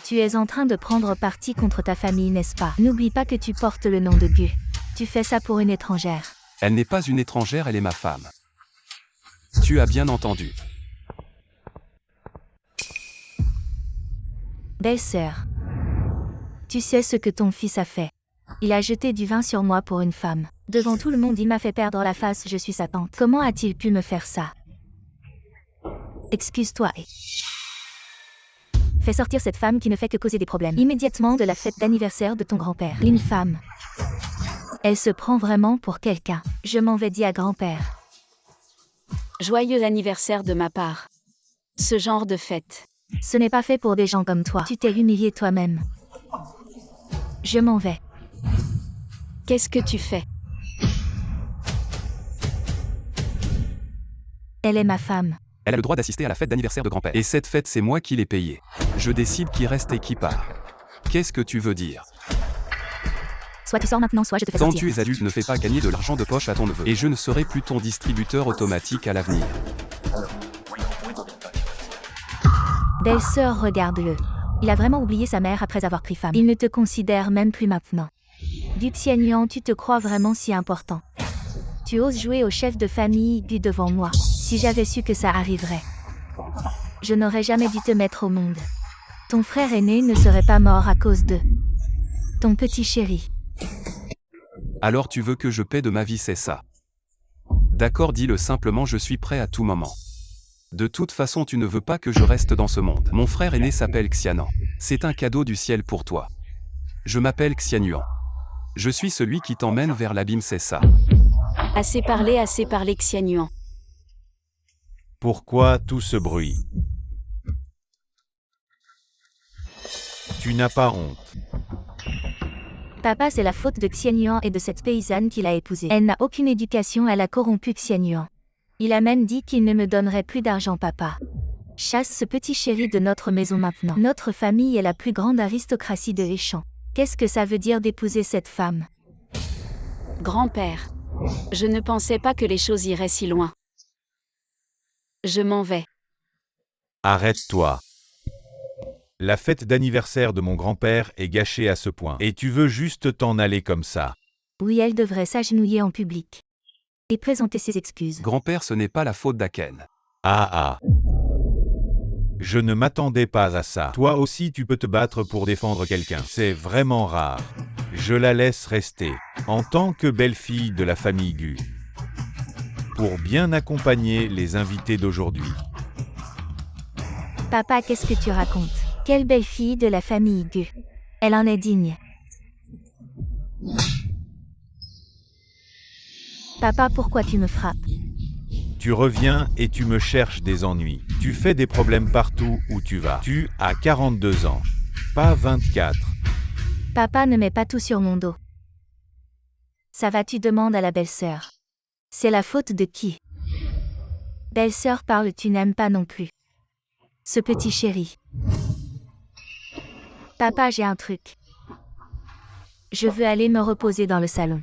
Speaker 5: Tu es en train de prendre parti contre ta famille, n'est-ce pas? N'oublie pas que tu portes le nom de Gu. Tu fais ça pour une étrangère.
Speaker 4: Elle n'est pas une étrangère, elle est ma femme. Tu as bien entendu.
Speaker 5: Belle-sœur, tu sais ce que ton fils a fait? Il a jeté du vin sur moi pour une femme. Devant tout le monde, il m'a fait perdre la face, je suis sa tante. Comment a-t-il pu me faire ça? Excuse-toi et fais sortir cette femme qui ne fait que causer des problèmes immédiatement de la fête d'anniversaire de ton grand-père. Une femme. Elle se prend vraiment pour quelqu'un. Je m'en vais dire à grand-père.
Speaker 3: Joyeux anniversaire de ma part. Ce genre de fête.
Speaker 5: Ce n'est pas fait pour des gens comme toi. Tu t'es humilié toi-même. Je m'en vais.
Speaker 3: Qu'est-ce que tu fais?
Speaker 5: Elle est ma femme.
Speaker 4: Elle a le droit d'assister à la fête d'anniversaire de grand-père. Et cette fête, c'est moi qui l'ai payée. Je décide qui reste et qui part. Qu'est-ce que tu veux dire?
Speaker 5: Soit tu sors maintenant, soit je te fais
Speaker 4: Tant
Speaker 5: sortir.
Speaker 4: tu es adulte, ne fais pas gagner de l'argent de poche à ton neveu. Et je ne serai plus ton distributeur automatique à l'avenir.
Speaker 5: Belle-sœur, regarde-le. Il a vraiment oublié sa mère après avoir pris femme. Il ne te considère même plus maintenant. Gu Xianyuan, tu te crois vraiment si important? Tu oses jouer au chef de famille Gu devant moi? Si j'avais su que ça arriverait, je n'aurais jamais dû te mettre au monde. Ton frère aîné ne serait pas mort à cause de ton petit chéri.
Speaker 4: Alors tu veux que je paie de ma vie, c'est ça? D'accord, dis-le simplement, je suis prêt à tout moment. De toute façon, tu ne veux pas que je reste dans ce monde. Mon frère aîné s'appelle Xianan. C'est un cadeau du ciel pour toi. Je m'appelle Xianyuan. Je suis celui qui t'emmène vers l'abîme, c'est ça.
Speaker 3: Assez parlé, Xianyuan.
Speaker 1: Pourquoi tout ce bruit? Tu n'as pas honte.
Speaker 5: Papa, c'est la faute de Xianyuan et de cette paysanne qu'il a épousée. Elle n'a aucune éducation, elle a corrompu Xianyuan. Il a même dit qu'il ne me donnerait plus d'argent, papa. Chasse ce petit chéri de notre maison maintenant. Notre famille est la plus grande aristocratie de Héchan. Qu'est-ce que ça veut dire d'épouser cette femme?
Speaker 3: Grand-père, je ne pensais pas que les choses iraient si loin. Je m'en vais.
Speaker 1: Arrête-toi. La fête d'anniversaire de mon grand-père est gâchée à ce point. Et tu veux juste t'en aller comme ça.
Speaker 5: Oui, elle devrait s'agenouiller en public et présenter ses excuses.
Speaker 4: Grand-père, ce n'est pas la faute d'Aken.
Speaker 1: Ah. Je ne m'attendais pas à ça. Toi aussi tu peux te battre pour défendre quelqu'un. C'est vraiment rare. Je la laisse rester, en tant que belle-fille de la famille Gu, pour bien accompagner les invités d'aujourd'hui.
Speaker 5: Papa, qu'est-ce que tu racontes? Quelle belle fille de la famille Gu. Elle en est digne. Papa, pourquoi tu me frappes?
Speaker 1: Tu reviens et tu me cherches des ennuis. Tu fais des problèmes partout où tu vas. Tu as 42 ans, pas 24.
Speaker 5: Papa, ne mets pas tout sur mon dos. Ça va, tu demandes à la belle-sœur. C'est la faute de qui? Belle-sœur parle, tu n'aimes pas non plus ce petit chéri. Papa, j'ai un truc. Je veux aller me reposer dans le salon.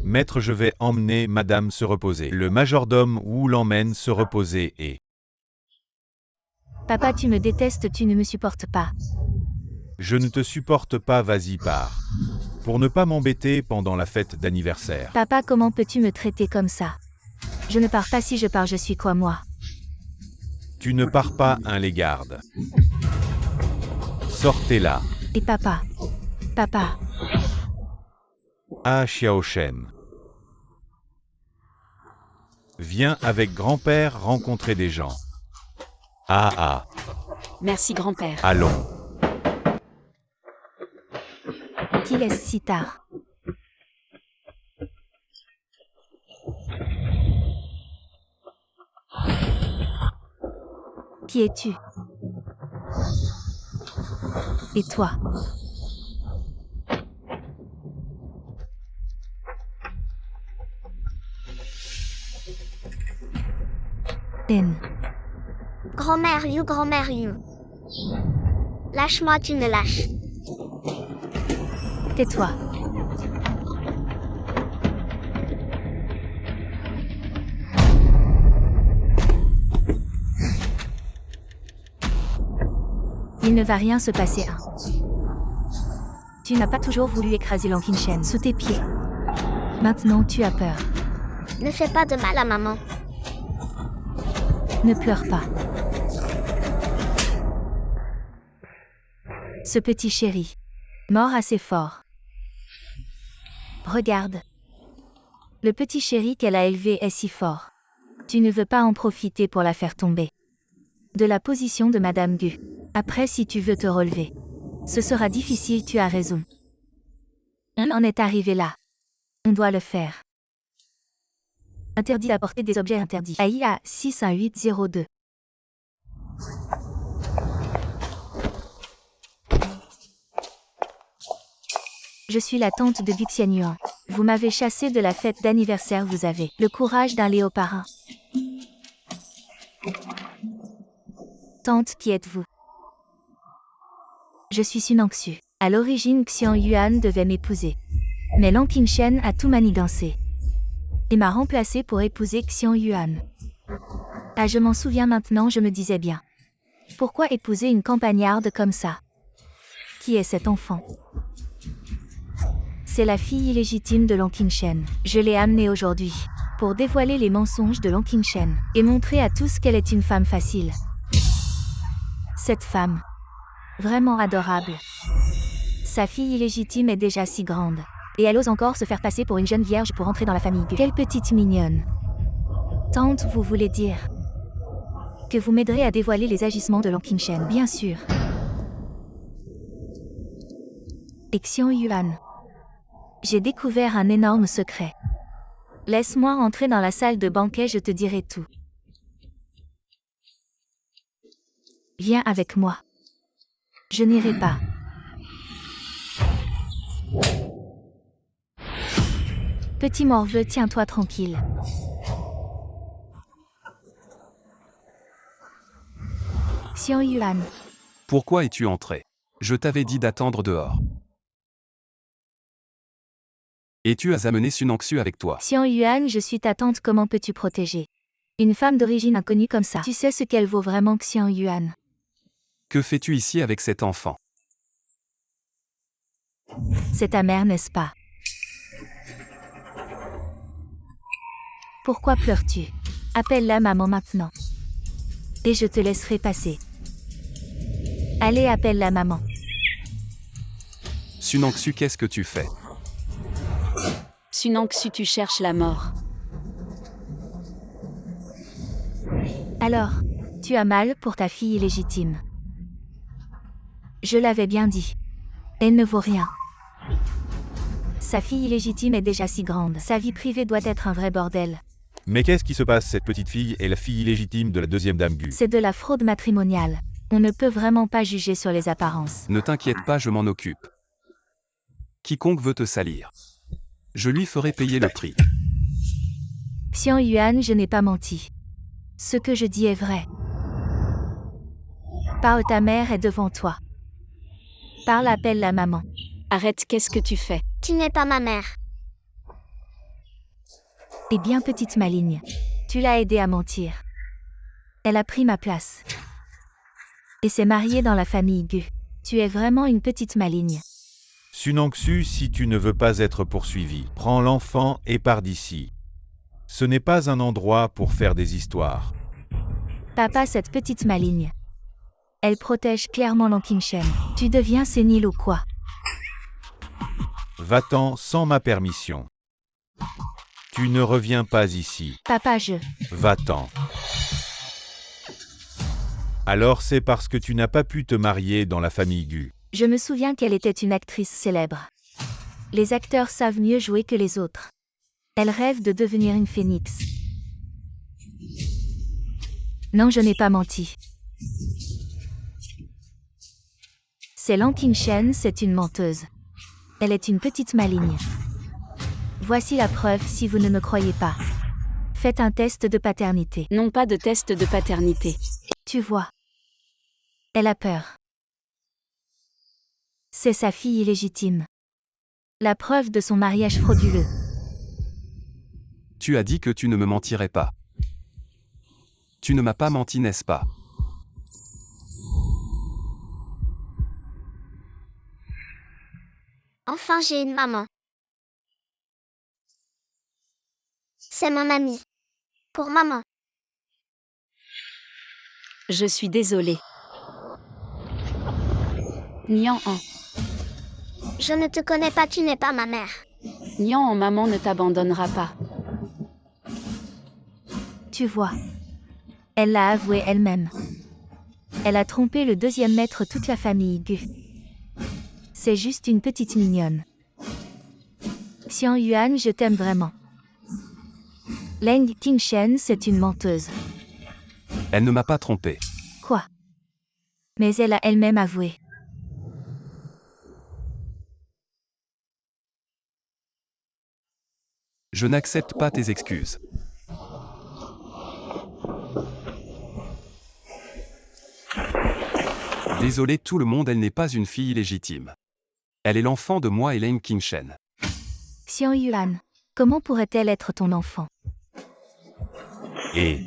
Speaker 1: Maître, je vais emmener madame se reposer. Le majordome Wu l'emmène se reposer et...
Speaker 5: Papa, tu me détestes, tu ne me supportes pas.
Speaker 1: Je ne te supporte pas, vas-y pars. Pour ne pas m'embêter pendant la fête d'anniversaire.
Speaker 5: Papa, comment peux-tu me traiter comme ça? Je ne pars pas, si je pars, je suis quoi moi?
Speaker 1: Tu ne pars pas, hein, les gardes. Sortez-la.
Speaker 5: Et papa? Papa?
Speaker 1: Ah, Xiao Shen. Viens avec grand-père rencontrer des gens. Ah.
Speaker 3: Merci, grand-père.
Speaker 1: Allons.
Speaker 5: Qui est si tard? Qui es-tu? Et toi?
Speaker 6: Grand-mère Yu. Lâche-moi, tu me lâches.
Speaker 5: Tais-toi. Il ne va rien se passer. Tu n'as pas toujours voulu écraser Lankinshen sous tes pieds. Maintenant tu as peur.
Speaker 6: Ne fais pas de mal à maman.
Speaker 5: Ne pleure pas. Ce petit chéri, mort assez fort. Regarde. Le petit chéri qu'elle a élevé est si fort. Tu ne veux pas en profiter pour la faire tomber de la position de Madame Gu. Après, si tu veux te relever, ce sera difficile, tu as raison. On en est arrivé là. On doit le faire. Interdit d'apporter des objets interdits. AIA 61802. Je suis la tante de Xianyuan. Vous m'avez chassé de la fête d'anniversaire, vous avez le courage d'un léopard. Tante, qui êtes-vous? Je suis Sunangxu. À l'origine, Xian Yuan devait m'épouser. Mais Lankinshen a tout manigancé et m'a remplacé pour épouser Xian Yuan. Ah, je m'en souviens maintenant, je me disais bien. Pourquoi épouser une campagnarde comme ça? Qui est cet enfant? C'est la fille illégitime de Lankinshen. Je l'ai amenée aujourd'hui. pour dévoiler les mensonges de Long Qingshen et montrer à tous qu'elle est une femme facile. Cette femme, vraiment adorable. Sa fille illégitime est déjà si grande. Et elle ose encore se faire passer pour une jeune vierge pour entrer dans la famille Gu. Quelle petite mignonne. Tante, vous voulez dire que vous m'aiderez à dévoiler les agissements de Long Qingshen, bien sûr. Et Xian Yuan. J'ai découvert un énorme secret. Laisse-moi entrer dans la salle de banquet, je te dirai tout. Viens avec moi. Je n'irai pas. Petit morveux, tiens-toi tranquille. Xian Yuan.
Speaker 4: Pourquoi es-tu entré? Je t'avais dit d'attendre dehors. Et tu as amené Sunangsu avec toi.
Speaker 5: Xian Yuan, je suis ta tante, comment peux-tu protéger une femme d'origine inconnue comme ça? Tu sais ce qu'elle vaut vraiment, Xian Yuan?
Speaker 4: Que fais-tu ici avec cet enfant?
Speaker 5: C'est ta mère, n'est-ce pas? Pourquoi pleures-tu? Appelle-la maman maintenant. Et je te laisserai passer. Allez, appelle-la maman.
Speaker 4: Sunangsu, qu'est-ce que tu fais?
Speaker 3: Sunangsu, tu cherches la mort.
Speaker 5: Alors, tu as mal pour ta fille illégitime. Je l'avais bien dit. Elle ne vaut rien. Sa fille illégitime est déjà si grande. Sa vie privée doit être un vrai bordel.
Speaker 1: Mais qu'est-ce qui se passe? Cette petite fille est la fille illégitime de la deuxième dame Gu.
Speaker 5: C'est de la fraude matrimoniale. On ne peut vraiment pas juger sur les apparences.
Speaker 4: Ne t'inquiète pas, je m'en occupe. Quiconque veut te salir, je lui ferai payer le prix.
Speaker 5: Xian Yuan, je n'ai pas menti. Ce que je dis est vrai. Parle, ta mère est devant toi. Parle, appelle la maman.
Speaker 3: Arrête, qu'est-ce que tu fais?
Speaker 6: Tu n'es pas ma mère.
Speaker 5: Eh bien, petite maligne, tu l'as aidée à mentir. Elle a pris ma place. Et s'est mariée dans la famille Gu. Tu es vraiment une petite maligne.
Speaker 1: Sunangsu, si tu ne veux pas être poursuivi, prends l'enfant et pars d'ici. Ce n'est pas un endroit pour faire des histoires.
Speaker 5: Papa, cette petite maligne. Elle protège clairement Long Qingshen. Tu deviens sénile ou quoi?
Speaker 1: Va-t'en sans ma permission. Tu ne reviens pas ici.
Speaker 5: Papa,
Speaker 1: Va-t'en. Alors c'est parce que tu n'as pas pu te marier dans la famille Gu.
Speaker 5: Je me souviens qu'elle était une actrice célèbre. Les acteurs savent mieux jouer que les autres. Elle rêve de devenir une phénix. Non, je n'ai pas menti. C'est Long Qingshen, c'est une menteuse. Elle est une petite maligne. Voici la preuve si vous ne me croyez pas. Faites un test de paternité.
Speaker 3: Non, pas de test de paternité.
Speaker 5: Tu vois. Elle a peur. C'est sa fille illégitime. La preuve de son mariage frauduleux.
Speaker 4: Tu as dit que tu ne me mentirais pas. Tu ne m'as pas menti, n'est-ce pas?
Speaker 6: Enfin, j'ai une maman. C'est mon amie. Pour maman.
Speaker 3: Je suis désolée. Nian An.
Speaker 6: Je ne te connais pas, tu n'es pas ma mère.
Speaker 3: Nian An, maman ne t'abandonnera pas.
Speaker 5: Tu vois. Elle l'a avoué elle-même. Elle a trompé le deuxième maître, toute la famille Gu. C'est juste une petite mignonne. Xian Yuan, je t'aime vraiment. Long Qingshen, c'est une menteuse.
Speaker 4: Elle ne m'a pas trompé.
Speaker 5: Quoi? Mais elle a elle-même avoué.
Speaker 4: Je n'accepte pas tes excuses. Désolé tout le monde, elle n'est pas une fille illégitime. Elle est l'enfant de moi et Long Qingshen.
Speaker 5: Xian Yuan, comment pourrait-elle être ton enfant?
Speaker 1: Et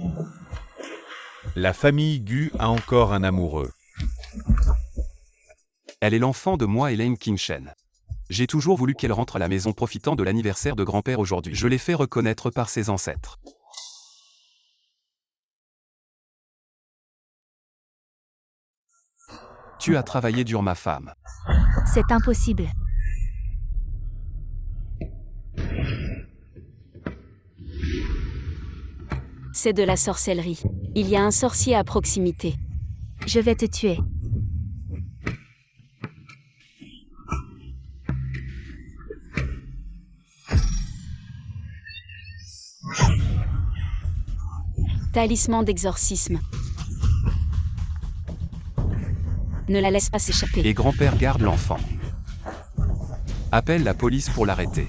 Speaker 1: la famille Gu a encore un amoureux.
Speaker 4: Elle est l'enfant de moi et Long Qingshen. J'ai toujours voulu qu'elle rentre à la maison profitant de l'anniversaire de grand-père aujourd'hui. Je l'ai fait reconnaître par ses ancêtres. Tu as travaillé dur, ma femme.
Speaker 5: C'est impossible.
Speaker 3: C'est de la sorcellerie. Il y a un sorcier à proximité.
Speaker 5: Je vais te tuer.
Speaker 3: Talisman d'exorcisme. Ne la laisse pas s'échapper.
Speaker 4: Et grand-père garde l'enfant. Appelle la police pour l'arrêter.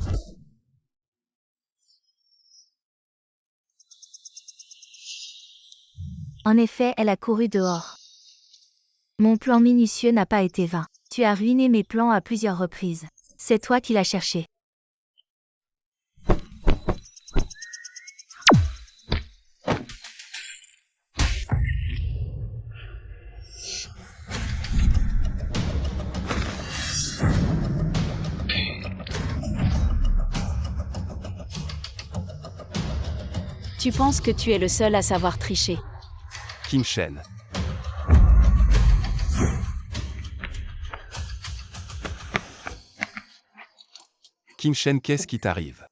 Speaker 5: En effet, elle a couru dehors. Mon plan minutieux n'a pas été vain. Tu as ruiné mes plans à plusieurs reprises. C'est toi qui l'as cherché.
Speaker 3: Tu penses que tu es le seul à savoir tricher.
Speaker 4: Kim Shen. Kim Shen, qu'est-ce qui t'arrive?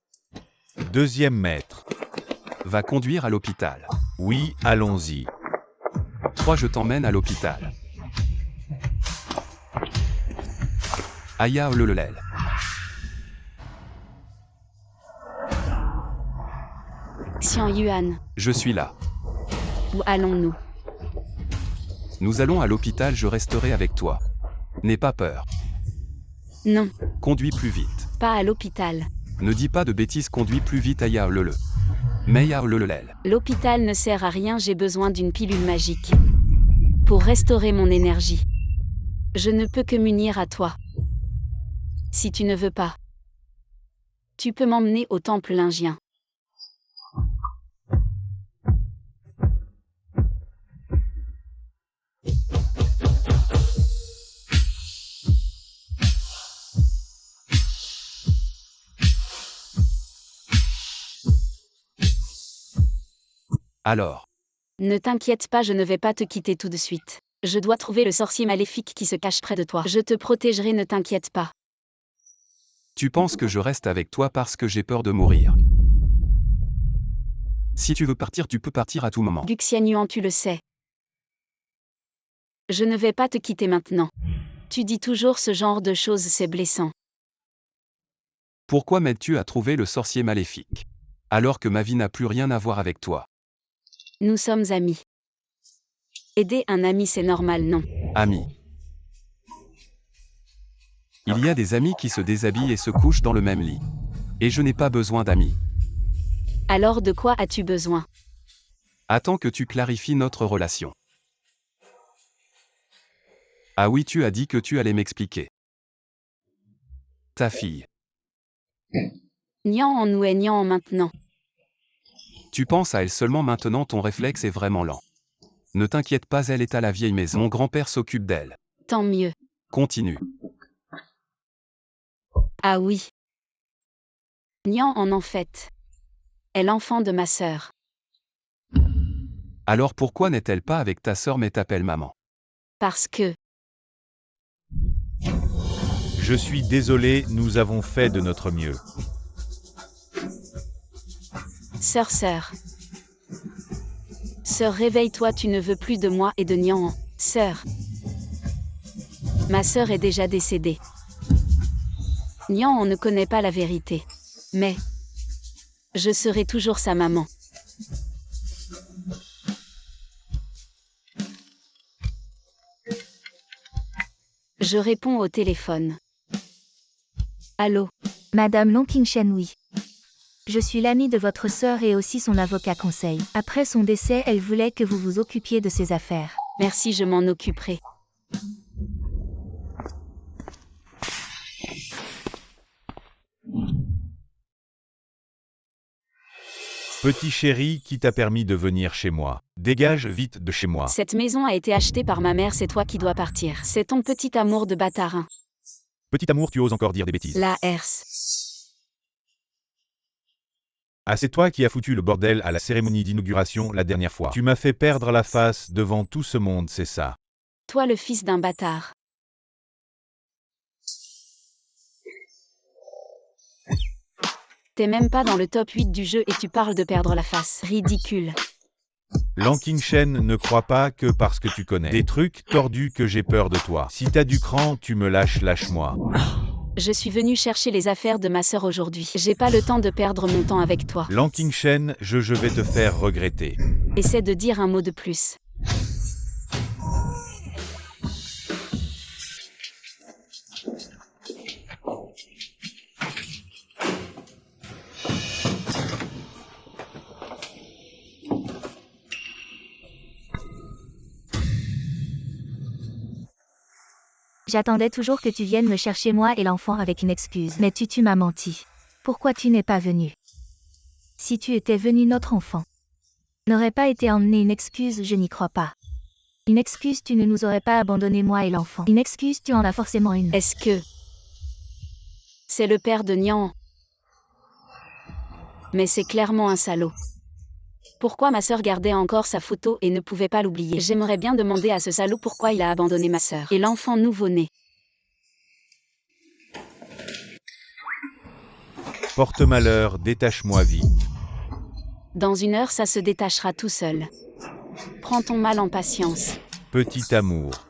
Speaker 1: Deuxième maître.
Speaker 4: Va conduire à l'hôpital.
Speaker 1: Oui, allons-y.
Speaker 4: 3, je t'emmène à l'hôpital. Aya Ololel.
Speaker 3: Xian Yuan,
Speaker 4: Je suis là.
Speaker 3: où allons-nous?
Speaker 4: Nous allons à l'hôpital, je resterai avec toi. N'aie pas peur.
Speaker 3: Non,
Speaker 4: Conduis plus vite.
Speaker 3: pas à l'hôpital.
Speaker 4: Ne dis pas de bêtises, conduis plus vite, Aya Ololel. Meya Ololel.
Speaker 3: L'hôpital ne sert à rien, j'ai besoin d'une pilule magique. Pour restaurer mon énergie. Je ne peux que m'unir à toi. Si tu ne veux pas, tu peux m'emmener au temple lingien.
Speaker 4: Alors,
Speaker 3: Ne t'inquiète pas, je ne vais pas te quitter tout de suite. Je dois trouver le sorcier maléfique qui se cache près de toi. Je te protégerai, ne t'inquiète pas.
Speaker 4: tu penses que je reste avec toi parce que j'ai peur de mourir. Si tu veux partir, tu peux partir à tout moment.
Speaker 3: Guxian Yuan, tu le sais. Je ne vais pas te quitter maintenant. Tu dis toujours ce genre de choses, c'est blessant.
Speaker 4: Pourquoi m'aides-tu à trouver le sorcier maléfique? Alors que ma vie n'a plus rien à voir avec toi.
Speaker 3: Nous sommes amis. Aider un ami, c'est normal, non?
Speaker 4: Ami. Il y a des amis qui se déshabillent et se couchent dans le même lit. Et je n'ai pas besoin d'amis.
Speaker 3: Alors de quoi as-tu besoin?
Speaker 4: Attends que tu clarifies notre relation. Ah oui, tu as dit que tu allais m'expliquer. Ta fille.
Speaker 3: Nian en ou est Nian en maintenant?
Speaker 4: Tu penses à elle seulement maintenant, ton réflexe est vraiment lent. Ne t'inquiète pas, elle est à la vieille maison. Mon grand-père s'occupe d'elle.
Speaker 3: Tant mieux.
Speaker 4: Continue.
Speaker 3: Ah oui. Nian en fait. Est l'enfant de ma sœur.
Speaker 4: Alors pourquoi n'est-elle pas avec ta sœur mais t'appelle maman?
Speaker 3: Parce que,
Speaker 1: Je suis désolé, nous avons fait de notre mieux.
Speaker 3: sœur. Sœur, réveille-toi, tu ne veux plus de moi et de Nian. Sœur. Ma sœur est déjà décédée. Nian ne connaît pas la vérité. Mais je serai toujours sa maman. Je réponds au téléphone. Allô?
Speaker 5: Madame Long Qingshen, oui. Je suis l'amie de votre sœur et aussi son avocat conseil. Après son décès, elle voulait que vous vous occupiez de ses affaires.
Speaker 3: Merci, je m'en occuperai.
Speaker 1: Petit chéri, qui t'a permis de venir chez moi? Dégage vite de chez moi.
Speaker 3: Cette maison a été achetée par ma mère, c'est toi qui dois partir. C'est ton petit amour de bâtarin.
Speaker 2: Petit amour, tu oses encore dire des bêtises.
Speaker 3: La herse.
Speaker 1: Ah, c'est toi qui as foutu le bordel à la cérémonie d'inauguration la dernière fois. Tu m'as fait perdre la face devant tout ce monde, c'est ça.
Speaker 3: Toi le fils d'un bâtard. T'es même pas dans le top 8 du jeu et tu parles de perdre la face. Ridicule.
Speaker 1: Lankingchen ne croit pas que parce que tu connais des trucs tordus que j'ai peur de toi. Si t'as du cran, tu me lâche-moi.
Speaker 3: Je suis venu chercher les affaires de ma sœur aujourd'hui. J'ai pas le temps de perdre mon temps avec toi.
Speaker 1: Lankingchen, je vais te faire regretter.
Speaker 3: Essaie de dire un mot de plus.
Speaker 5: J'attendais toujours que tu viennes me chercher moi et l'enfant avec une excuse. Mais tu m'as menti. Pourquoi tu n'es pas venu? Si tu étais venu, notre enfant n'aurait pas été emmené. Une excuse, je n'y crois pas. Une excuse, tu ne nous aurais pas abandonné moi et l'enfant. Une excuse, tu en as forcément une.
Speaker 3: Est-ce que c'est le père de Nian? Mais c'est clairement un salaud. Pourquoi ma sœur gardait encore sa photo et ne pouvait pas l'oublier? J'aimerais bien demander à ce salaud pourquoi il a abandonné ma sœur et l'enfant nouveau-né.
Speaker 1: Porte-malheur, détache-moi vite.
Speaker 3: Dans 1 heure, ça se détachera tout seul. Prends ton mal en patience.
Speaker 1: Petit amour,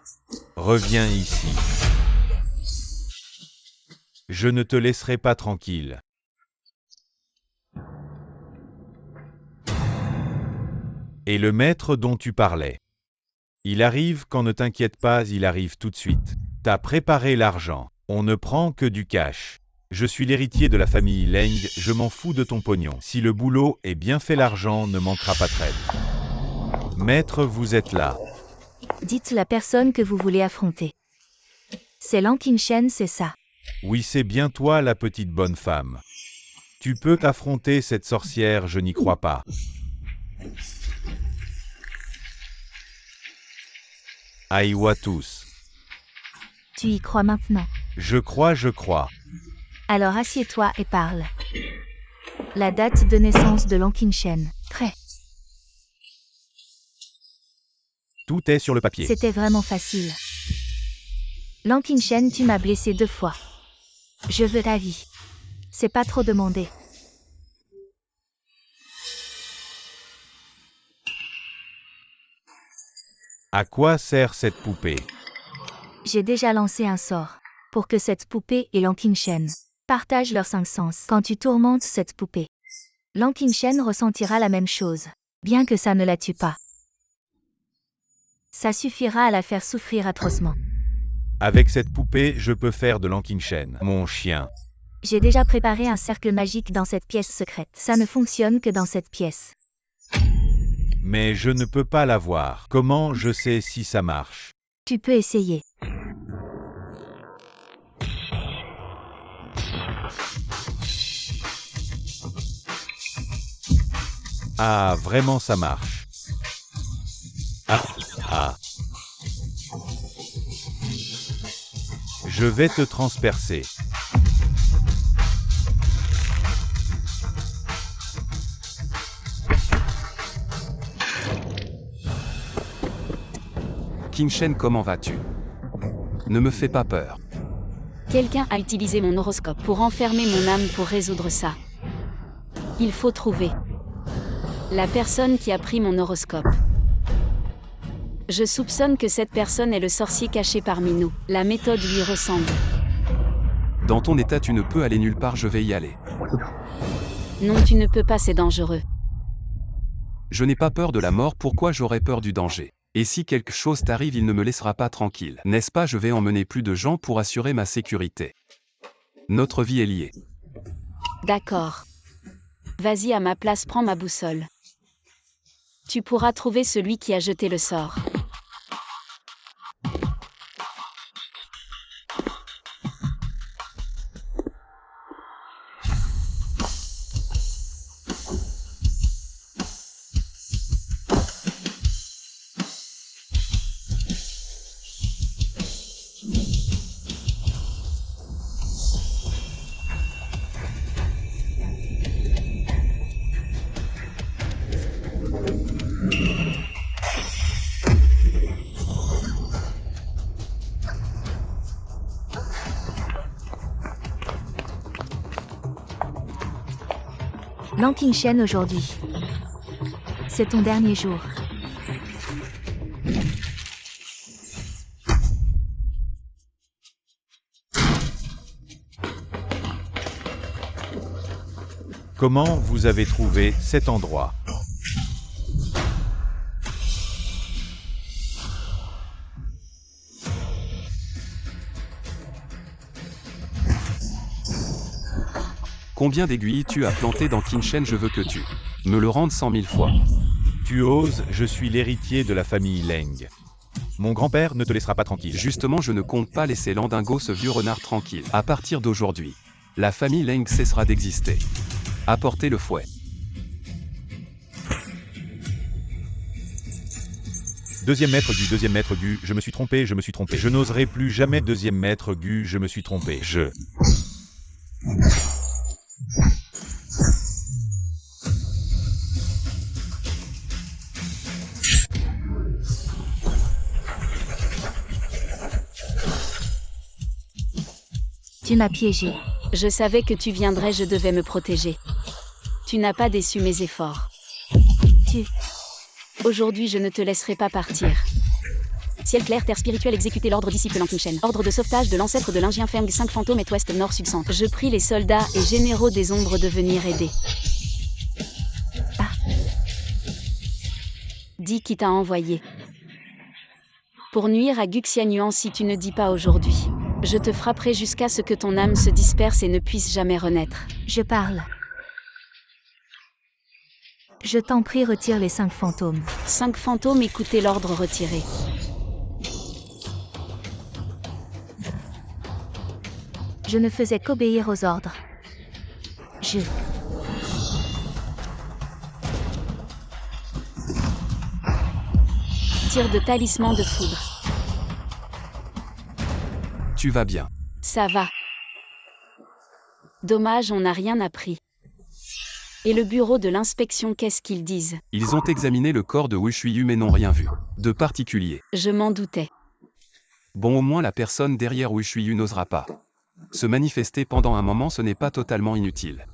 Speaker 1: reviens ici. Je ne te laisserai pas tranquille. Et le maître dont tu parlais. Il arrive quand ne t'inquiète pas, il arrive tout de suite. T'as préparé l'argent. On ne prend que du cash. Je suis l'héritier de la famille Leng, je m'en fous de ton pognon. Si le boulot est bien fait, l'argent ne manquera pas de traite. Maître, vous êtes là.
Speaker 5: Dites la personne que vous voulez affronter. C'est Lankingchen, c'est ça.
Speaker 1: Oui, c'est bien toi la petite bonne femme. Tu peux affronter cette sorcière, je n'y crois pas. Aïwa tous.
Speaker 5: Tu y crois maintenant.
Speaker 1: Je crois.
Speaker 5: Alors assieds-toi et parle. La date de naissance de Lankingchen. Prêt.
Speaker 2: Tout est sur le papier.
Speaker 5: C'était vraiment facile. Lankingchen, tu m'as blessé 2 fois. Je veux ta vie. C'est pas trop demandé.
Speaker 1: À quoi sert cette poupée?
Speaker 5: J'ai déjà lancé un sort. Pour que cette poupée et Lankingchen partagent leurs 5 sens. Quand tu tourmentes cette poupée, Lankingchen ressentira la même chose. Bien que ça ne la tue pas. Ça suffira à la faire souffrir atrocement.
Speaker 1: Avec cette poupée, je peux faire de Lankingchen mon chien.
Speaker 5: J'ai déjà préparé un cercle magique dans cette pièce secrète. Ça ne fonctionne que dans cette pièce.
Speaker 1: Mais je ne peux pas l'avoir. Comment je sais si ça marche?
Speaker 5: Tu peux essayer.
Speaker 1: Ah, vraiment ça marche. Ah. Je vais te transpercer.
Speaker 4: Qingchen, comment vas-tu? Ne me fais pas peur.
Speaker 3: Quelqu'un a utilisé mon horoscope pour enfermer mon âme pour résoudre ça. Il faut trouver la personne qui a pris mon horoscope. Je soupçonne que cette personne est le sorcier caché parmi nous. La méthode lui ressemble.
Speaker 4: Dans ton état, tu ne peux aller nulle part, je vais y aller.
Speaker 3: Non, tu ne peux pas, c'est dangereux.
Speaker 4: Je n'ai pas peur de la mort, pourquoi j'aurais peur du danger? Et si quelque chose t'arrive, il ne me laissera pas tranquille. N'est-ce pas, je vais emmener plus de gens pour assurer ma sécurité. Notre vie est liée.
Speaker 3: D'accord. Vas-y, à ma place, prends ma boussole. Tu pourras trouver celui qui a jeté le sort.
Speaker 5: Lan Qingshen aujourd'hui. C'est ton dernier jour.
Speaker 1: Comment vous avez trouvé cet endroit?
Speaker 4: Combien d'aiguilles tu as plantées dans Qingshen? Je veux que tu me le rendes 100 000 fois.
Speaker 1: Tu oses, je suis l'héritier de la famille Leng.
Speaker 2: Mon grand-père ne te laissera pas tranquille.
Speaker 4: Justement, je ne compte pas laisser Landingo, ce vieux renard, tranquille. À partir d'aujourd'hui, la famille Leng cessera d'exister. Apportez le fouet.
Speaker 2: Deuxième maître Gu, je me suis trompé.
Speaker 1: Je n'oserai plus jamais deuxième maître Gu, je me suis trompé.
Speaker 5: Tu m'as piégé.
Speaker 3: Je savais que tu viendrais, je devais me protéger. Tu n'as pas déçu mes efforts. Aujourd'hui, je ne te laisserai pas partir. Ciel clair, terre spirituelle, exécuter l'ordre disciple Lan Qingshen. Ordre de sauvetage de l'ancêtre de l'Ingien Feng, 5 fantômes et ouest, nord, sud, centre. Je prie les soldats et généraux des ombres de venir aider. Dis qui t'a envoyé. Pour nuire à Gu Xianyuan si tu ne dis pas aujourd'hui. Je te frapperai jusqu'à ce que ton âme se disperse et ne puisse jamais renaître.
Speaker 5: Je parle. Je t'en prie, retire les 5 fantômes.
Speaker 3: 5 fantômes, écoutez l'ordre retiré.
Speaker 5: Je ne faisais qu'obéir aux ordres.
Speaker 3: Tir de talisman de foudre.
Speaker 4: Tu vas bien.
Speaker 3: Ça va. Dommage, on n'a rien appris. Et le bureau de l'inspection, qu'est-ce qu'ils disent?
Speaker 4: Ils ont examiné le corps de Wu Shuiyu mais n'ont rien vu de particulier.
Speaker 3: Je m'en doutais.
Speaker 4: Bon, au moins la personne derrière Wu Shuiyu n'osera pas se manifester pendant un moment, ce n'est pas totalement inutile.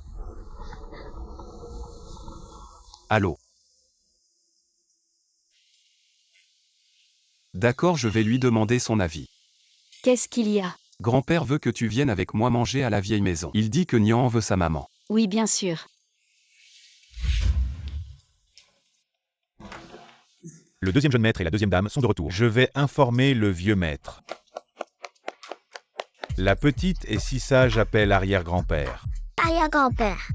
Speaker 4: Allô? D'accord, je vais lui demander son avis.
Speaker 3: Qu'est-ce qu'il y a?
Speaker 4: Grand-père veut que tu viennes avec moi manger à la vieille maison. Il dit que Nian veut sa maman.
Speaker 3: Oui, bien sûr.
Speaker 2: Le deuxième jeune maître et la deuxième dame sont de retour.
Speaker 1: Je vais informer le vieux maître. La petite est si sage, appelle arrière-grand-père.
Speaker 6: Arrière-grand-père.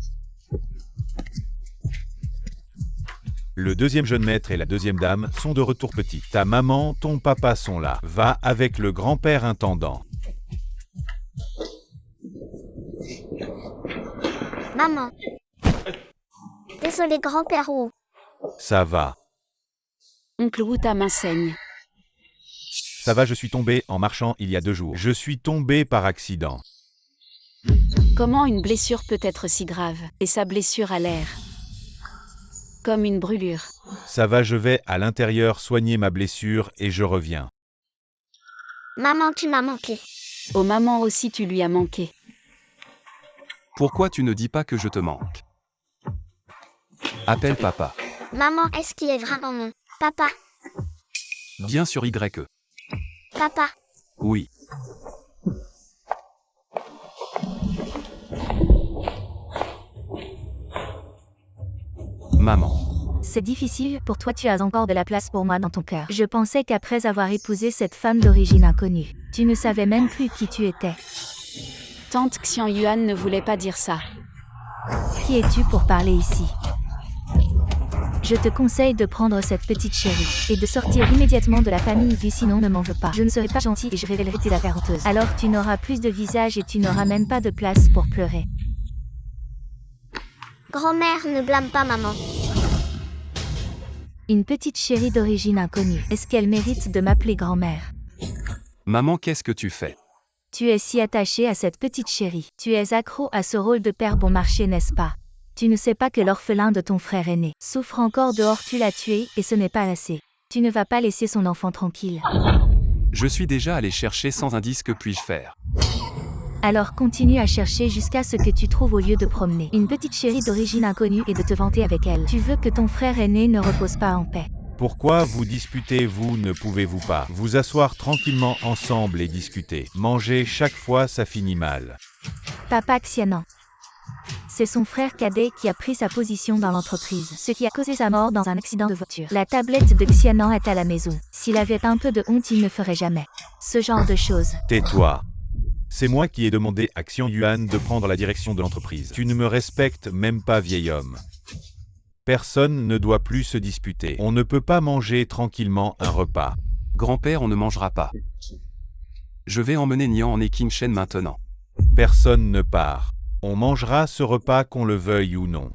Speaker 1: Le deuxième jeune maître et la deuxième dame sont de retour, petit. Ta maman, ton papa sont là. Va avec le grand-père intendant.
Speaker 6: Maman. Désolé, grand-père Wu.
Speaker 1: Ça va.
Speaker 3: Oncle Wu, ta main saigne.
Speaker 2: Ça va, je suis tombé en marchant il y a 2 jours.
Speaker 1: Je suis tombé par accident.
Speaker 3: Comment une blessure peut être si grave? Et sa blessure a l'air comme une brûlure.
Speaker 1: Ça va, je vais à l'intérieur soigner ma blessure et je reviens.
Speaker 6: Maman, tu m'as manqué.
Speaker 3: Oh maman aussi, tu lui as manqué.
Speaker 4: Pourquoi tu ne dis pas que je te manque? Appelle papa.
Speaker 6: Maman, est-ce qu'il est vraiment mon papa?
Speaker 4: Bien sûr YE.
Speaker 6: Papa.
Speaker 4: Oui. Maman.
Speaker 5: C'est difficile, pour toi tu as encore de la place pour moi dans ton cœur. Je pensais qu'après avoir épousé cette femme d'origine inconnue, tu ne savais même plus qui tu étais.
Speaker 3: Tante Xianyuan ne voulait pas dire ça.
Speaker 5: Qui es-tu pour parler ici? Je te conseille de prendre cette petite chérie et de sortir immédiatement de la famille Gu, sinon ne m'en veux pas. Je ne serai pas gentil et je révélerai tes affaires honteuses. Alors tu n'auras plus de visage et tu n'auras même pas de place pour pleurer.
Speaker 6: Grand-mère, ne blâme pas maman.
Speaker 5: Une petite chérie d'origine inconnue. Est-ce qu'elle mérite de m'appeler grand-mère?
Speaker 4: Maman, qu'est-ce que tu fais?
Speaker 5: Tu es si attaché à cette petite chérie. Tu es accro à ce rôle de père bon marché, n'est-ce pas? Tu ne sais pas que l'orphelin de ton frère aîné souffre encore dehors, tu l'as tué et ce n'est pas assez. Tu ne vas pas laisser son enfant tranquille.
Speaker 4: Je suis déjà allé chercher sans indice, que puis-je faire?
Speaker 5: Alors continue à chercher jusqu'à ce que tu trouves au lieu de promener une petite chérie d'origine inconnue et de te vanter avec elle. Tu veux que ton frère aîné ne repose pas en paix.
Speaker 1: Pourquoi vous disputez, vous ne pouvez-vous pas vous asseoir tranquillement ensemble et discuter? Manger chaque fois, ça finit mal.
Speaker 5: Papa Xianan. C'est son frère cadet qui a pris sa position dans l'entreprise, ce qui a causé sa mort dans un accident de voiture. La tablette de Xianan est à la maison. S'il avait un peu de honte, il ne ferait jamais ce genre de choses.
Speaker 1: Tais-toi. C'est moi qui ai demandé à Xian Yuan de prendre la direction de l'entreprise. Tu ne me respectes même pas, vieil homme. Personne ne doit plus se disputer. On ne peut pas manger tranquillement un repas.
Speaker 4: Grand-père, on ne mangera pas. Je vais emmener Nian en Ekingshen maintenant.
Speaker 1: Personne ne part. On mangera ce repas qu'on le veuille ou non.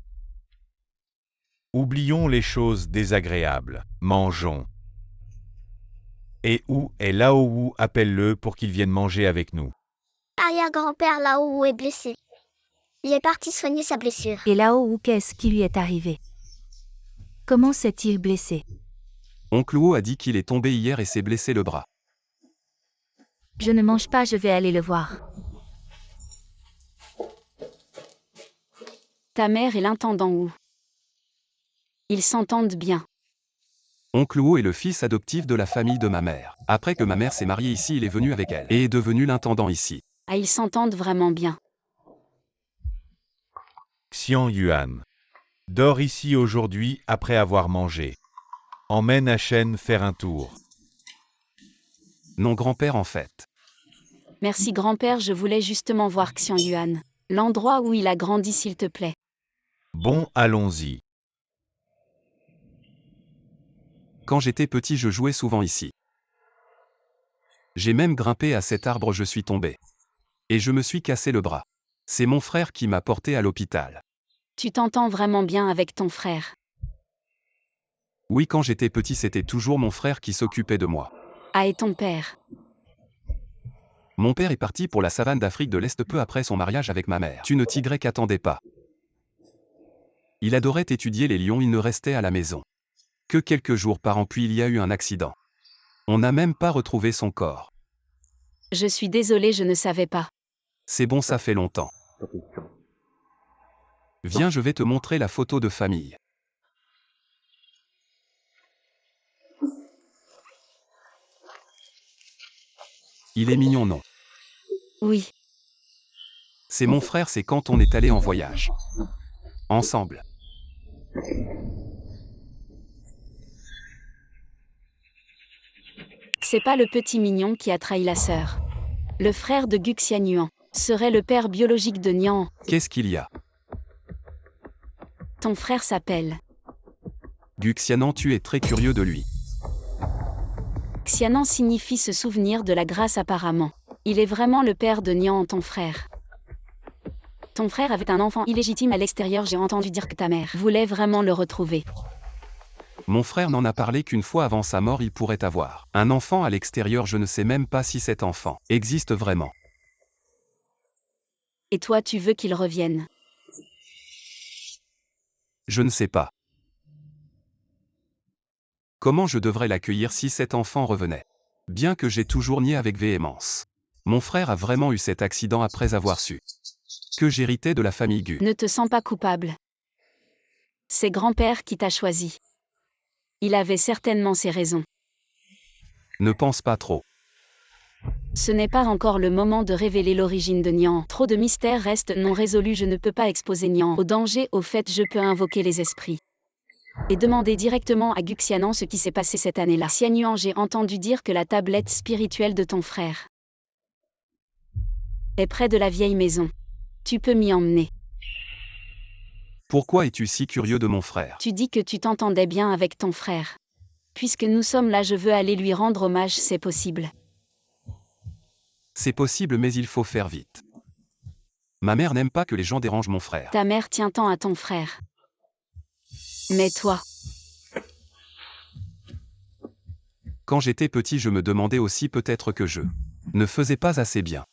Speaker 1: Oublions les choses désagréables. Mangeons. Et où est Lao Wu? Appelle-le pour qu'il vienne manger avec nous.
Speaker 6: Arrière-grand-père Lao Wu est blessé. Il est parti soigner sa blessure.
Speaker 5: Et Lao Wu, qu'est-ce qui lui est arrivé? Comment s'est-il blessé?
Speaker 4: Oncle Wu a dit qu'il est tombé hier et s'est blessé le bras.
Speaker 5: Je ne mange pas, je vais aller le voir.
Speaker 3: Ta mère et l'intendant Wu. Ils s'entendent bien.
Speaker 4: Oncle Wu est le fils adoptif de la famille de ma mère. Après que ma mère s'est mariée ici, il est venu avec elle et est devenu l'intendant ici.
Speaker 3: Ah, ils s'entendent vraiment bien.
Speaker 1: Xian Yuan. Dors ici aujourd'hui après avoir mangé. Emmène à Shen faire un tour.
Speaker 4: Non, grand-père, en fait.
Speaker 3: Merci grand-père, je voulais justement voir Xian Yuan. L'endroit où il a grandi, s'il te plaît.
Speaker 1: Bon, allons-y.
Speaker 4: Quand j'étais petit, je jouais souvent ici. J'ai même grimpé à cet arbre, je suis tombé. Et je me suis cassé le bras. C'est mon frère qui m'a porté à l'hôpital.
Speaker 3: Tu t'entends vraiment bien avec ton frère.
Speaker 4: Oui, quand j'étais petit, c'était toujours mon frère qui s'occupait de moi.
Speaker 3: Ah, et ton père?
Speaker 4: Mon père est parti pour la savane d'Afrique de l'Est peu après son mariage avec ma mère. Tu ne tigrais qu'attendais pas. Il adorait étudier les lions, il ne restait à la maison que quelques jours par an, puis il y a eu un accident. On n'a même pas retrouvé son corps.
Speaker 3: Je suis désolée, je ne savais pas.
Speaker 4: C'est bon, ça fait longtemps. Viens, je vais te montrer la photo de famille. Il est mignon, non?
Speaker 3: Oui.
Speaker 4: C'est mon frère, c'est quand on est allé en voyage. Ensemble.
Speaker 3: C'est pas le petit mignon qui a trahi la sœur. Le frère de Guxian Yuan serait le père biologique de Nian.
Speaker 4: Qu'est-ce qu'il y a?
Speaker 3: Ton frère s'appelle
Speaker 4: Guxianan, tu es très curieux de lui.
Speaker 3: Xianan signifie se souvenir de la grâce apparemment. Il est vraiment le père de Nian, ton frère. Ton frère avait un enfant illégitime à l'extérieur, j'ai entendu dire que ta mère voulait vraiment le retrouver.
Speaker 4: Mon frère n'en a parlé qu'une fois avant sa mort, il pourrait avoir un enfant à l'extérieur, je ne sais même pas si cet enfant existe vraiment.
Speaker 3: Et toi, tu veux qu'il revienne?
Speaker 4: Je ne sais pas. Comment je devrais l'accueillir si cet enfant revenait? Bien que j'ai toujours nié avec véhémence. Mon frère a vraiment eu cet accident après avoir su que j'héritais de la famille Gu.
Speaker 3: Ne te sens pas coupable. C'est grand-père qui t'a choisi. Il avait certainement ses raisons.
Speaker 4: Ne pense pas trop.
Speaker 3: Ce n'est pas encore le moment de révéler l'origine de Nian. Trop de mystères restent non résolus, je ne peux pas exposer Nian au danger. Au fait, je peux invoquer les esprits et demander directement à Guxianan ce qui s'est passé cette année-là. Xian Yuan, j'ai entendu dire que la tablette spirituelle de ton frère est près de la vieille maison. Tu peux m'y emmener.
Speaker 4: Pourquoi es-tu si curieux de mon frère?
Speaker 3: Tu dis que tu t'entendais bien avec ton frère. Puisque nous sommes là, je veux aller lui rendre hommage, c'est possible.
Speaker 4: C'est possible, mais il faut faire vite. Ma mère n'aime pas que les gens dérangent mon frère.
Speaker 3: Ta mère tient tant à ton frère. Mais toi,
Speaker 4: Quand j'étais petit, je me demandais aussi peut-être que je ne faisais pas assez bien.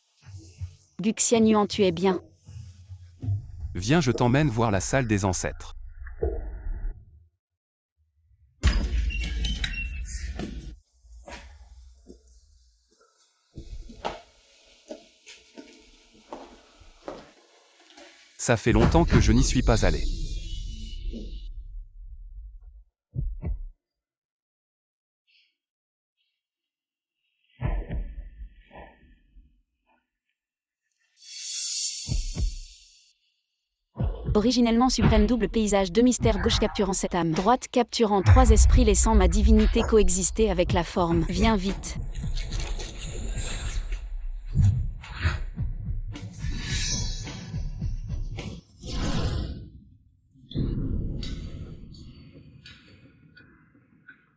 Speaker 3: Guxian Yuan, tu es bien.
Speaker 4: Viens, je t'emmène voir la salle des ancêtres. Ça fait longtemps que je n'y suis pas allé.
Speaker 3: Originellement suprême double paysage de mystère gauche capturant cette âme, droite capturant 3 esprits laissant ma divinité coexister avec la forme. Viens vite.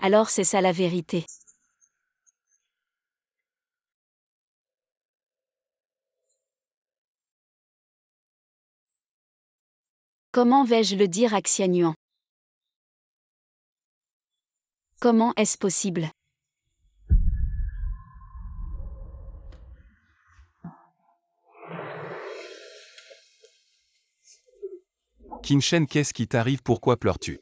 Speaker 3: Alors c'est ça la vérité. Comment vais-je le dire à Xianyuan? Comment est-ce possible?
Speaker 4: Qin Shen, qu'est-ce qui t'arrive? Pourquoi pleures-tu?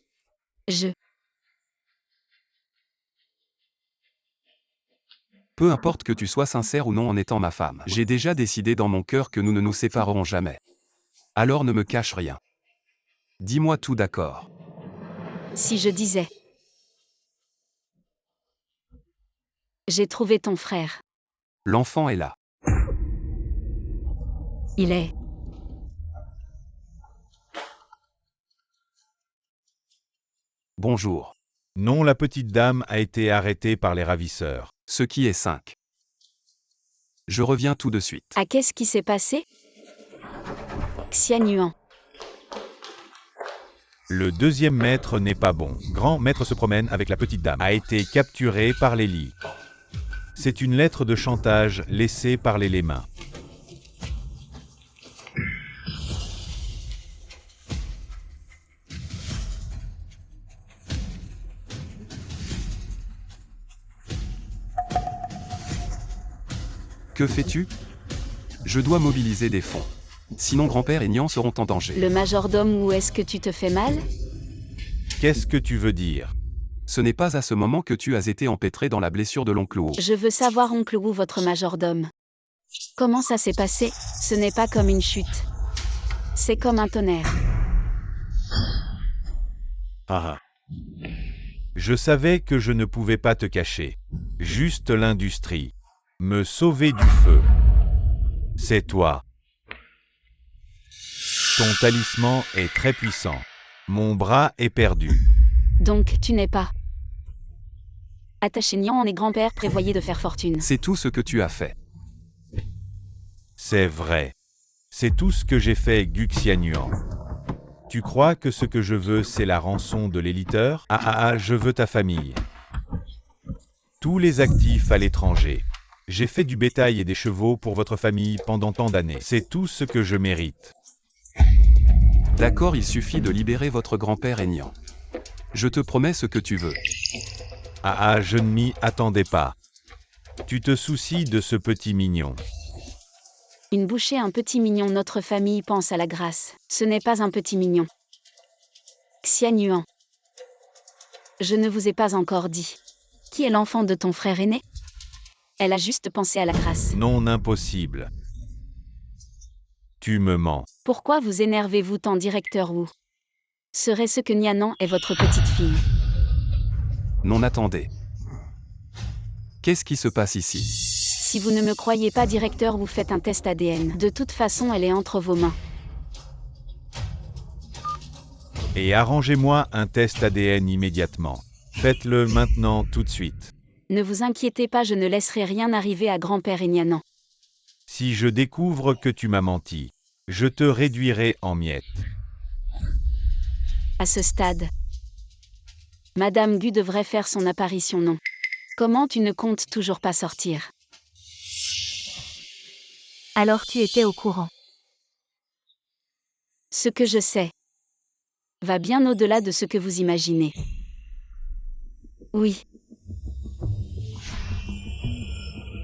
Speaker 4: Peu importe que tu sois sincère ou non en étant ma femme. J'ai déjà décidé dans mon cœur que nous ne nous séparerons jamais. Alors ne me cache rien. Dis-moi tout, d'accord?
Speaker 3: Si je disais. J'ai trouvé ton frère.
Speaker 4: L'enfant est là.
Speaker 3: Il est.
Speaker 4: Bonjour.
Speaker 1: Non, la petite dame a été arrêtée par les ravisseurs.
Speaker 4: Ce qui est 5. Je reviens tout de suite.
Speaker 3: Ah, qu'est-ce qui s'est passé? Xianyuan.
Speaker 1: Le deuxième maître n'est pas bon. Grand maître se promène avec la petite dame. A été capturé par les lits. C'est une lettre de chantage laissée par les Lémains.
Speaker 4: Que fais-tu? Je dois mobiliser des fonds. Sinon grand-père et Nian seront en danger.
Speaker 3: Le majordome, où est-ce que tu te fais mal?
Speaker 1: Qu'est-ce que tu veux dire?
Speaker 4: Ce n'est pas à ce moment que tu as été empêtré dans la blessure de l'oncle Wu.
Speaker 3: Je veux savoir, oncle Wu, votre majordome. Comment ça s'est passé? Ce n'est pas comme une chute. C'est comme un tonnerre.
Speaker 1: Ah. Je savais que je ne pouvais pas te cacher. Juste l'industrie. Me sauver du feu. C'est toi. Ton talisman est très puissant. Mon bras est perdu.
Speaker 3: Donc, tu n'es pas attaché. Nian et grand-père prévoyaient de faire fortune.
Speaker 4: C'est tout ce que tu as fait.
Speaker 1: C'est vrai. C'est tout ce que j'ai fait, Guxianyuan. Tu crois que ce que je veux, c'est la rançon de l'éliteur? Je veux ta famille. Tous les actifs à l'étranger. J'ai fait du bétail et des chevaux pour votre famille pendant tant d'années. C'est tout ce que je mérite.
Speaker 4: D'accord, il suffit de libérer votre grand-père et Nian. Je te promets ce que tu veux.
Speaker 1: Je ne m'y attendais pas. Tu te soucies de ce petit mignon.
Speaker 3: Une bouchée, un petit mignon. Notre famille pense à la grâce. Ce n'est pas un petit mignon. Xianyuan. Je ne vous ai pas encore dit. Qui est l'enfant de ton frère aîné? Elle a juste pensé à la grâce.
Speaker 1: Non, impossible. Tu me mens.
Speaker 3: Pourquoi vous énervez-vous tant, directeur Wu? Serait-ce que Nianan est votre petite fille?
Speaker 4: Non, attendez. Qu'est-ce qui se passe ici?
Speaker 3: Si vous ne me croyez pas, directeur, vous faites un test ADN. De toute façon, elle est entre vos mains.
Speaker 1: Et arrangez-moi un test ADN immédiatement. Faites-le maintenant, tout de suite.
Speaker 3: Ne vous inquiétez pas, je ne laisserai rien arriver à grand-père et Nianan.
Speaker 1: Si je découvre que tu m'as menti, je te réduirai en miettes.
Speaker 3: À ce stade, Madame Gu devrait faire son apparition, non? Comment tu ne comptes toujours pas sortir?
Speaker 5: Alors tu étais au courant.
Speaker 3: Ce que je sais va bien au-delà de ce que vous imaginez. Oui.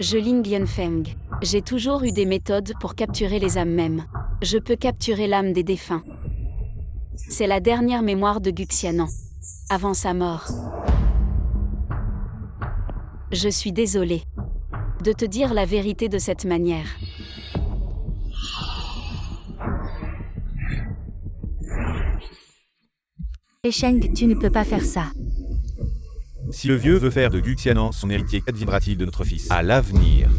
Speaker 3: Je Ling Lianfeng. J'ai toujours eu des méthodes pour capturer les âmes même. Je peux capturer l'âme des défunts. C'est la dernière mémoire de Guxianan. Avant sa mort. Je suis désolée de te dire la vérité de cette manière.
Speaker 5: Sheng, tu ne peux pas faire ça.
Speaker 1: Si le vieux veut faire de Gu Xianan son héritier, qu'adviendra-t-il de notre fils? À l'avenir.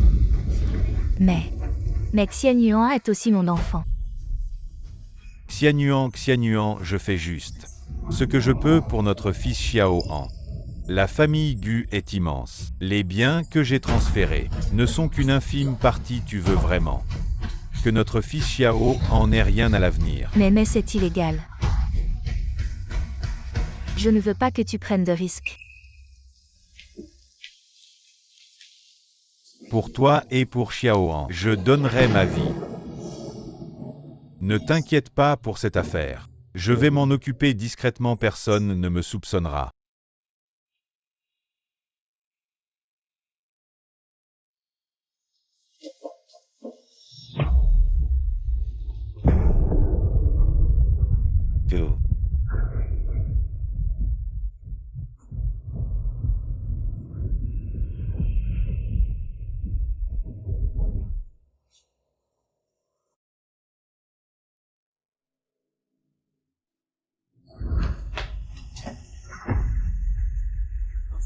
Speaker 5: Mais Xian Yuan est aussi mon enfant.
Speaker 1: Xianyuan, je fais juste ce que je peux pour notre fils Xiao Han. La famille Gu est immense. Les biens que j'ai transférés ne sont qu'une infime partie. Tu veux vraiment que notre fils Xiao en n'ait rien à l'avenir?
Speaker 5: Mais c'est illégal. Je ne veux pas que tu prennes de risques.
Speaker 1: Pour toi et pour Xiao Han, je donnerai ma vie. Ne t'inquiète pas pour cette affaire. Je vais m'en occuper discrètement, personne ne me soupçonnera.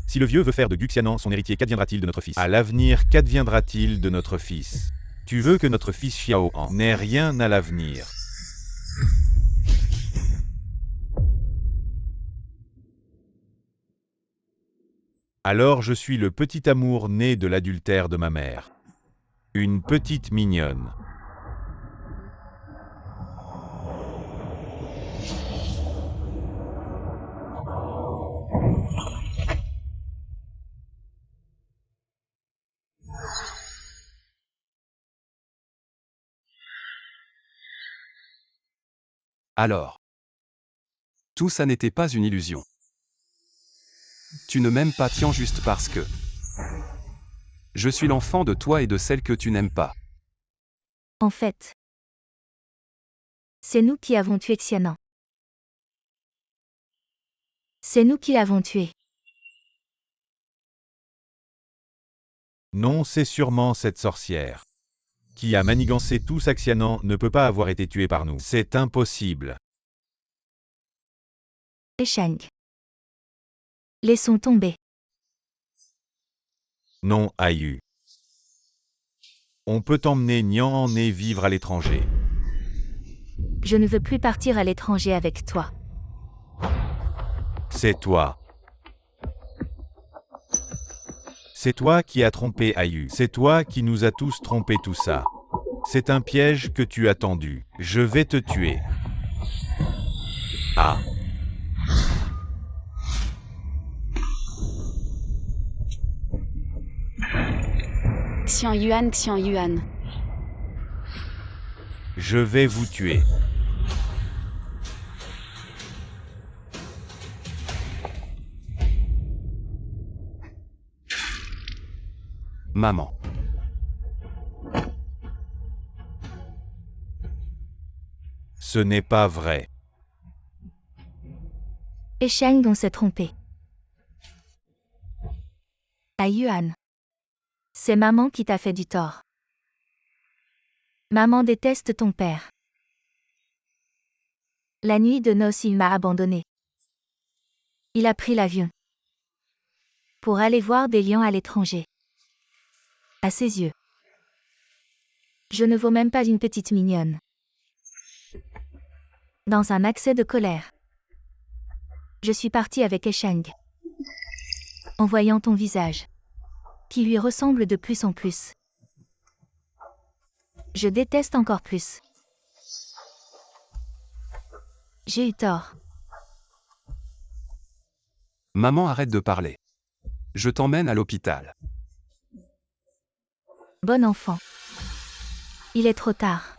Speaker 2: Si le vieux veut faire de Gu Xianan son héritier, qu'adviendra-t-il de notre fils?
Speaker 1: À l'avenir, qu'adviendra-t-il de notre fils? Tu veux que notre fils Xiao Han n'ait rien à l'avenir? Alors je suis le petit amour né de l'adultère de ma mère. Une petite mignonne.
Speaker 4: Alors. Tout ça n'était pas une illusion. Tu ne m'aimes pas Tian juste parce que je suis l'enfant de toi et de celle que tu n'aimes pas.
Speaker 5: En fait, c'est nous qui avons tué Xianan. C'est nous qui l'avons tué.
Speaker 1: Non, c'est sûrement cette sorcière qui a manigancé tout ça. Xianan ne peut pas avoir été tué par nous. C'est impossible.
Speaker 5: Sheng. Laissons tomber.
Speaker 1: Non, Ayu. On peut emmener Nian et vivre à l'étranger.
Speaker 5: Je ne veux plus partir à l'étranger avec toi.
Speaker 1: C'est toi. C'est toi qui as trompé Ayu. C'est toi qui nous as tous trompés, tout ça. C'est un piège que tu as tendu. Je vais te tuer. Ah.
Speaker 3: Xian Yuan.
Speaker 1: Je vais vous tuer.
Speaker 4: Maman.
Speaker 1: Ce n'est pas vrai.
Speaker 5: Sheng, on s'est trompé. Yuan. C'est maman qui t'a fait du tort. Maman déteste ton père. La nuit de noces, il m'a abandonné. Il a pris l'avion pour aller voir des lions à l'étranger. À ses yeux, je ne vaux même pas une petite mignonne. Dans un accès de colère, je suis partie avec Sheng. En voyant ton visage, qui lui ressemble de plus en plus, je déteste encore plus. J'ai eu tort.
Speaker 4: Maman, arrête de parler. Je t'emmène à l'hôpital.
Speaker 5: Bon enfant. Il est trop tard.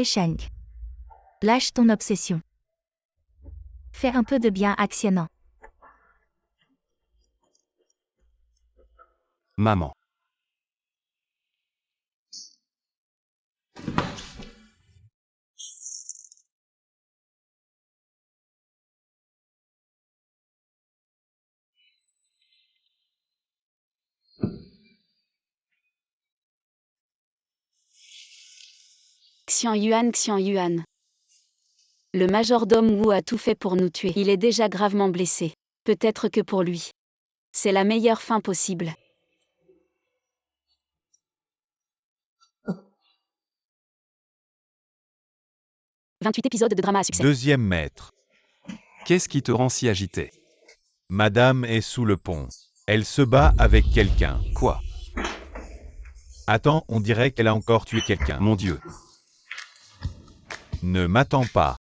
Speaker 5: Sheng. Lâche ton obsession. Fais un peu de bien à Xianan.
Speaker 4: Maman.
Speaker 3: Xian Yuan. Le majordome Wu a tout fait pour nous tuer. Il est déjà gravement blessé. Peut-être que pour lui. C'est la meilleure fin possible. « 28 épisodes de drama à succès.
Speaker 1: Deuxième maître.
Speaker 4: Qu'est-ce qui te rend si agité?
Speaker 1: Madame est sous le pont. Elle se bat avec quelqu'un.
Speaker 4: Quoi?
Speaker 1: Attends, on dirait qu'elle a encore tué quelqu'un.
Speaker 4: Mon Dieu.
Speaker 1: Ne m'attends pas.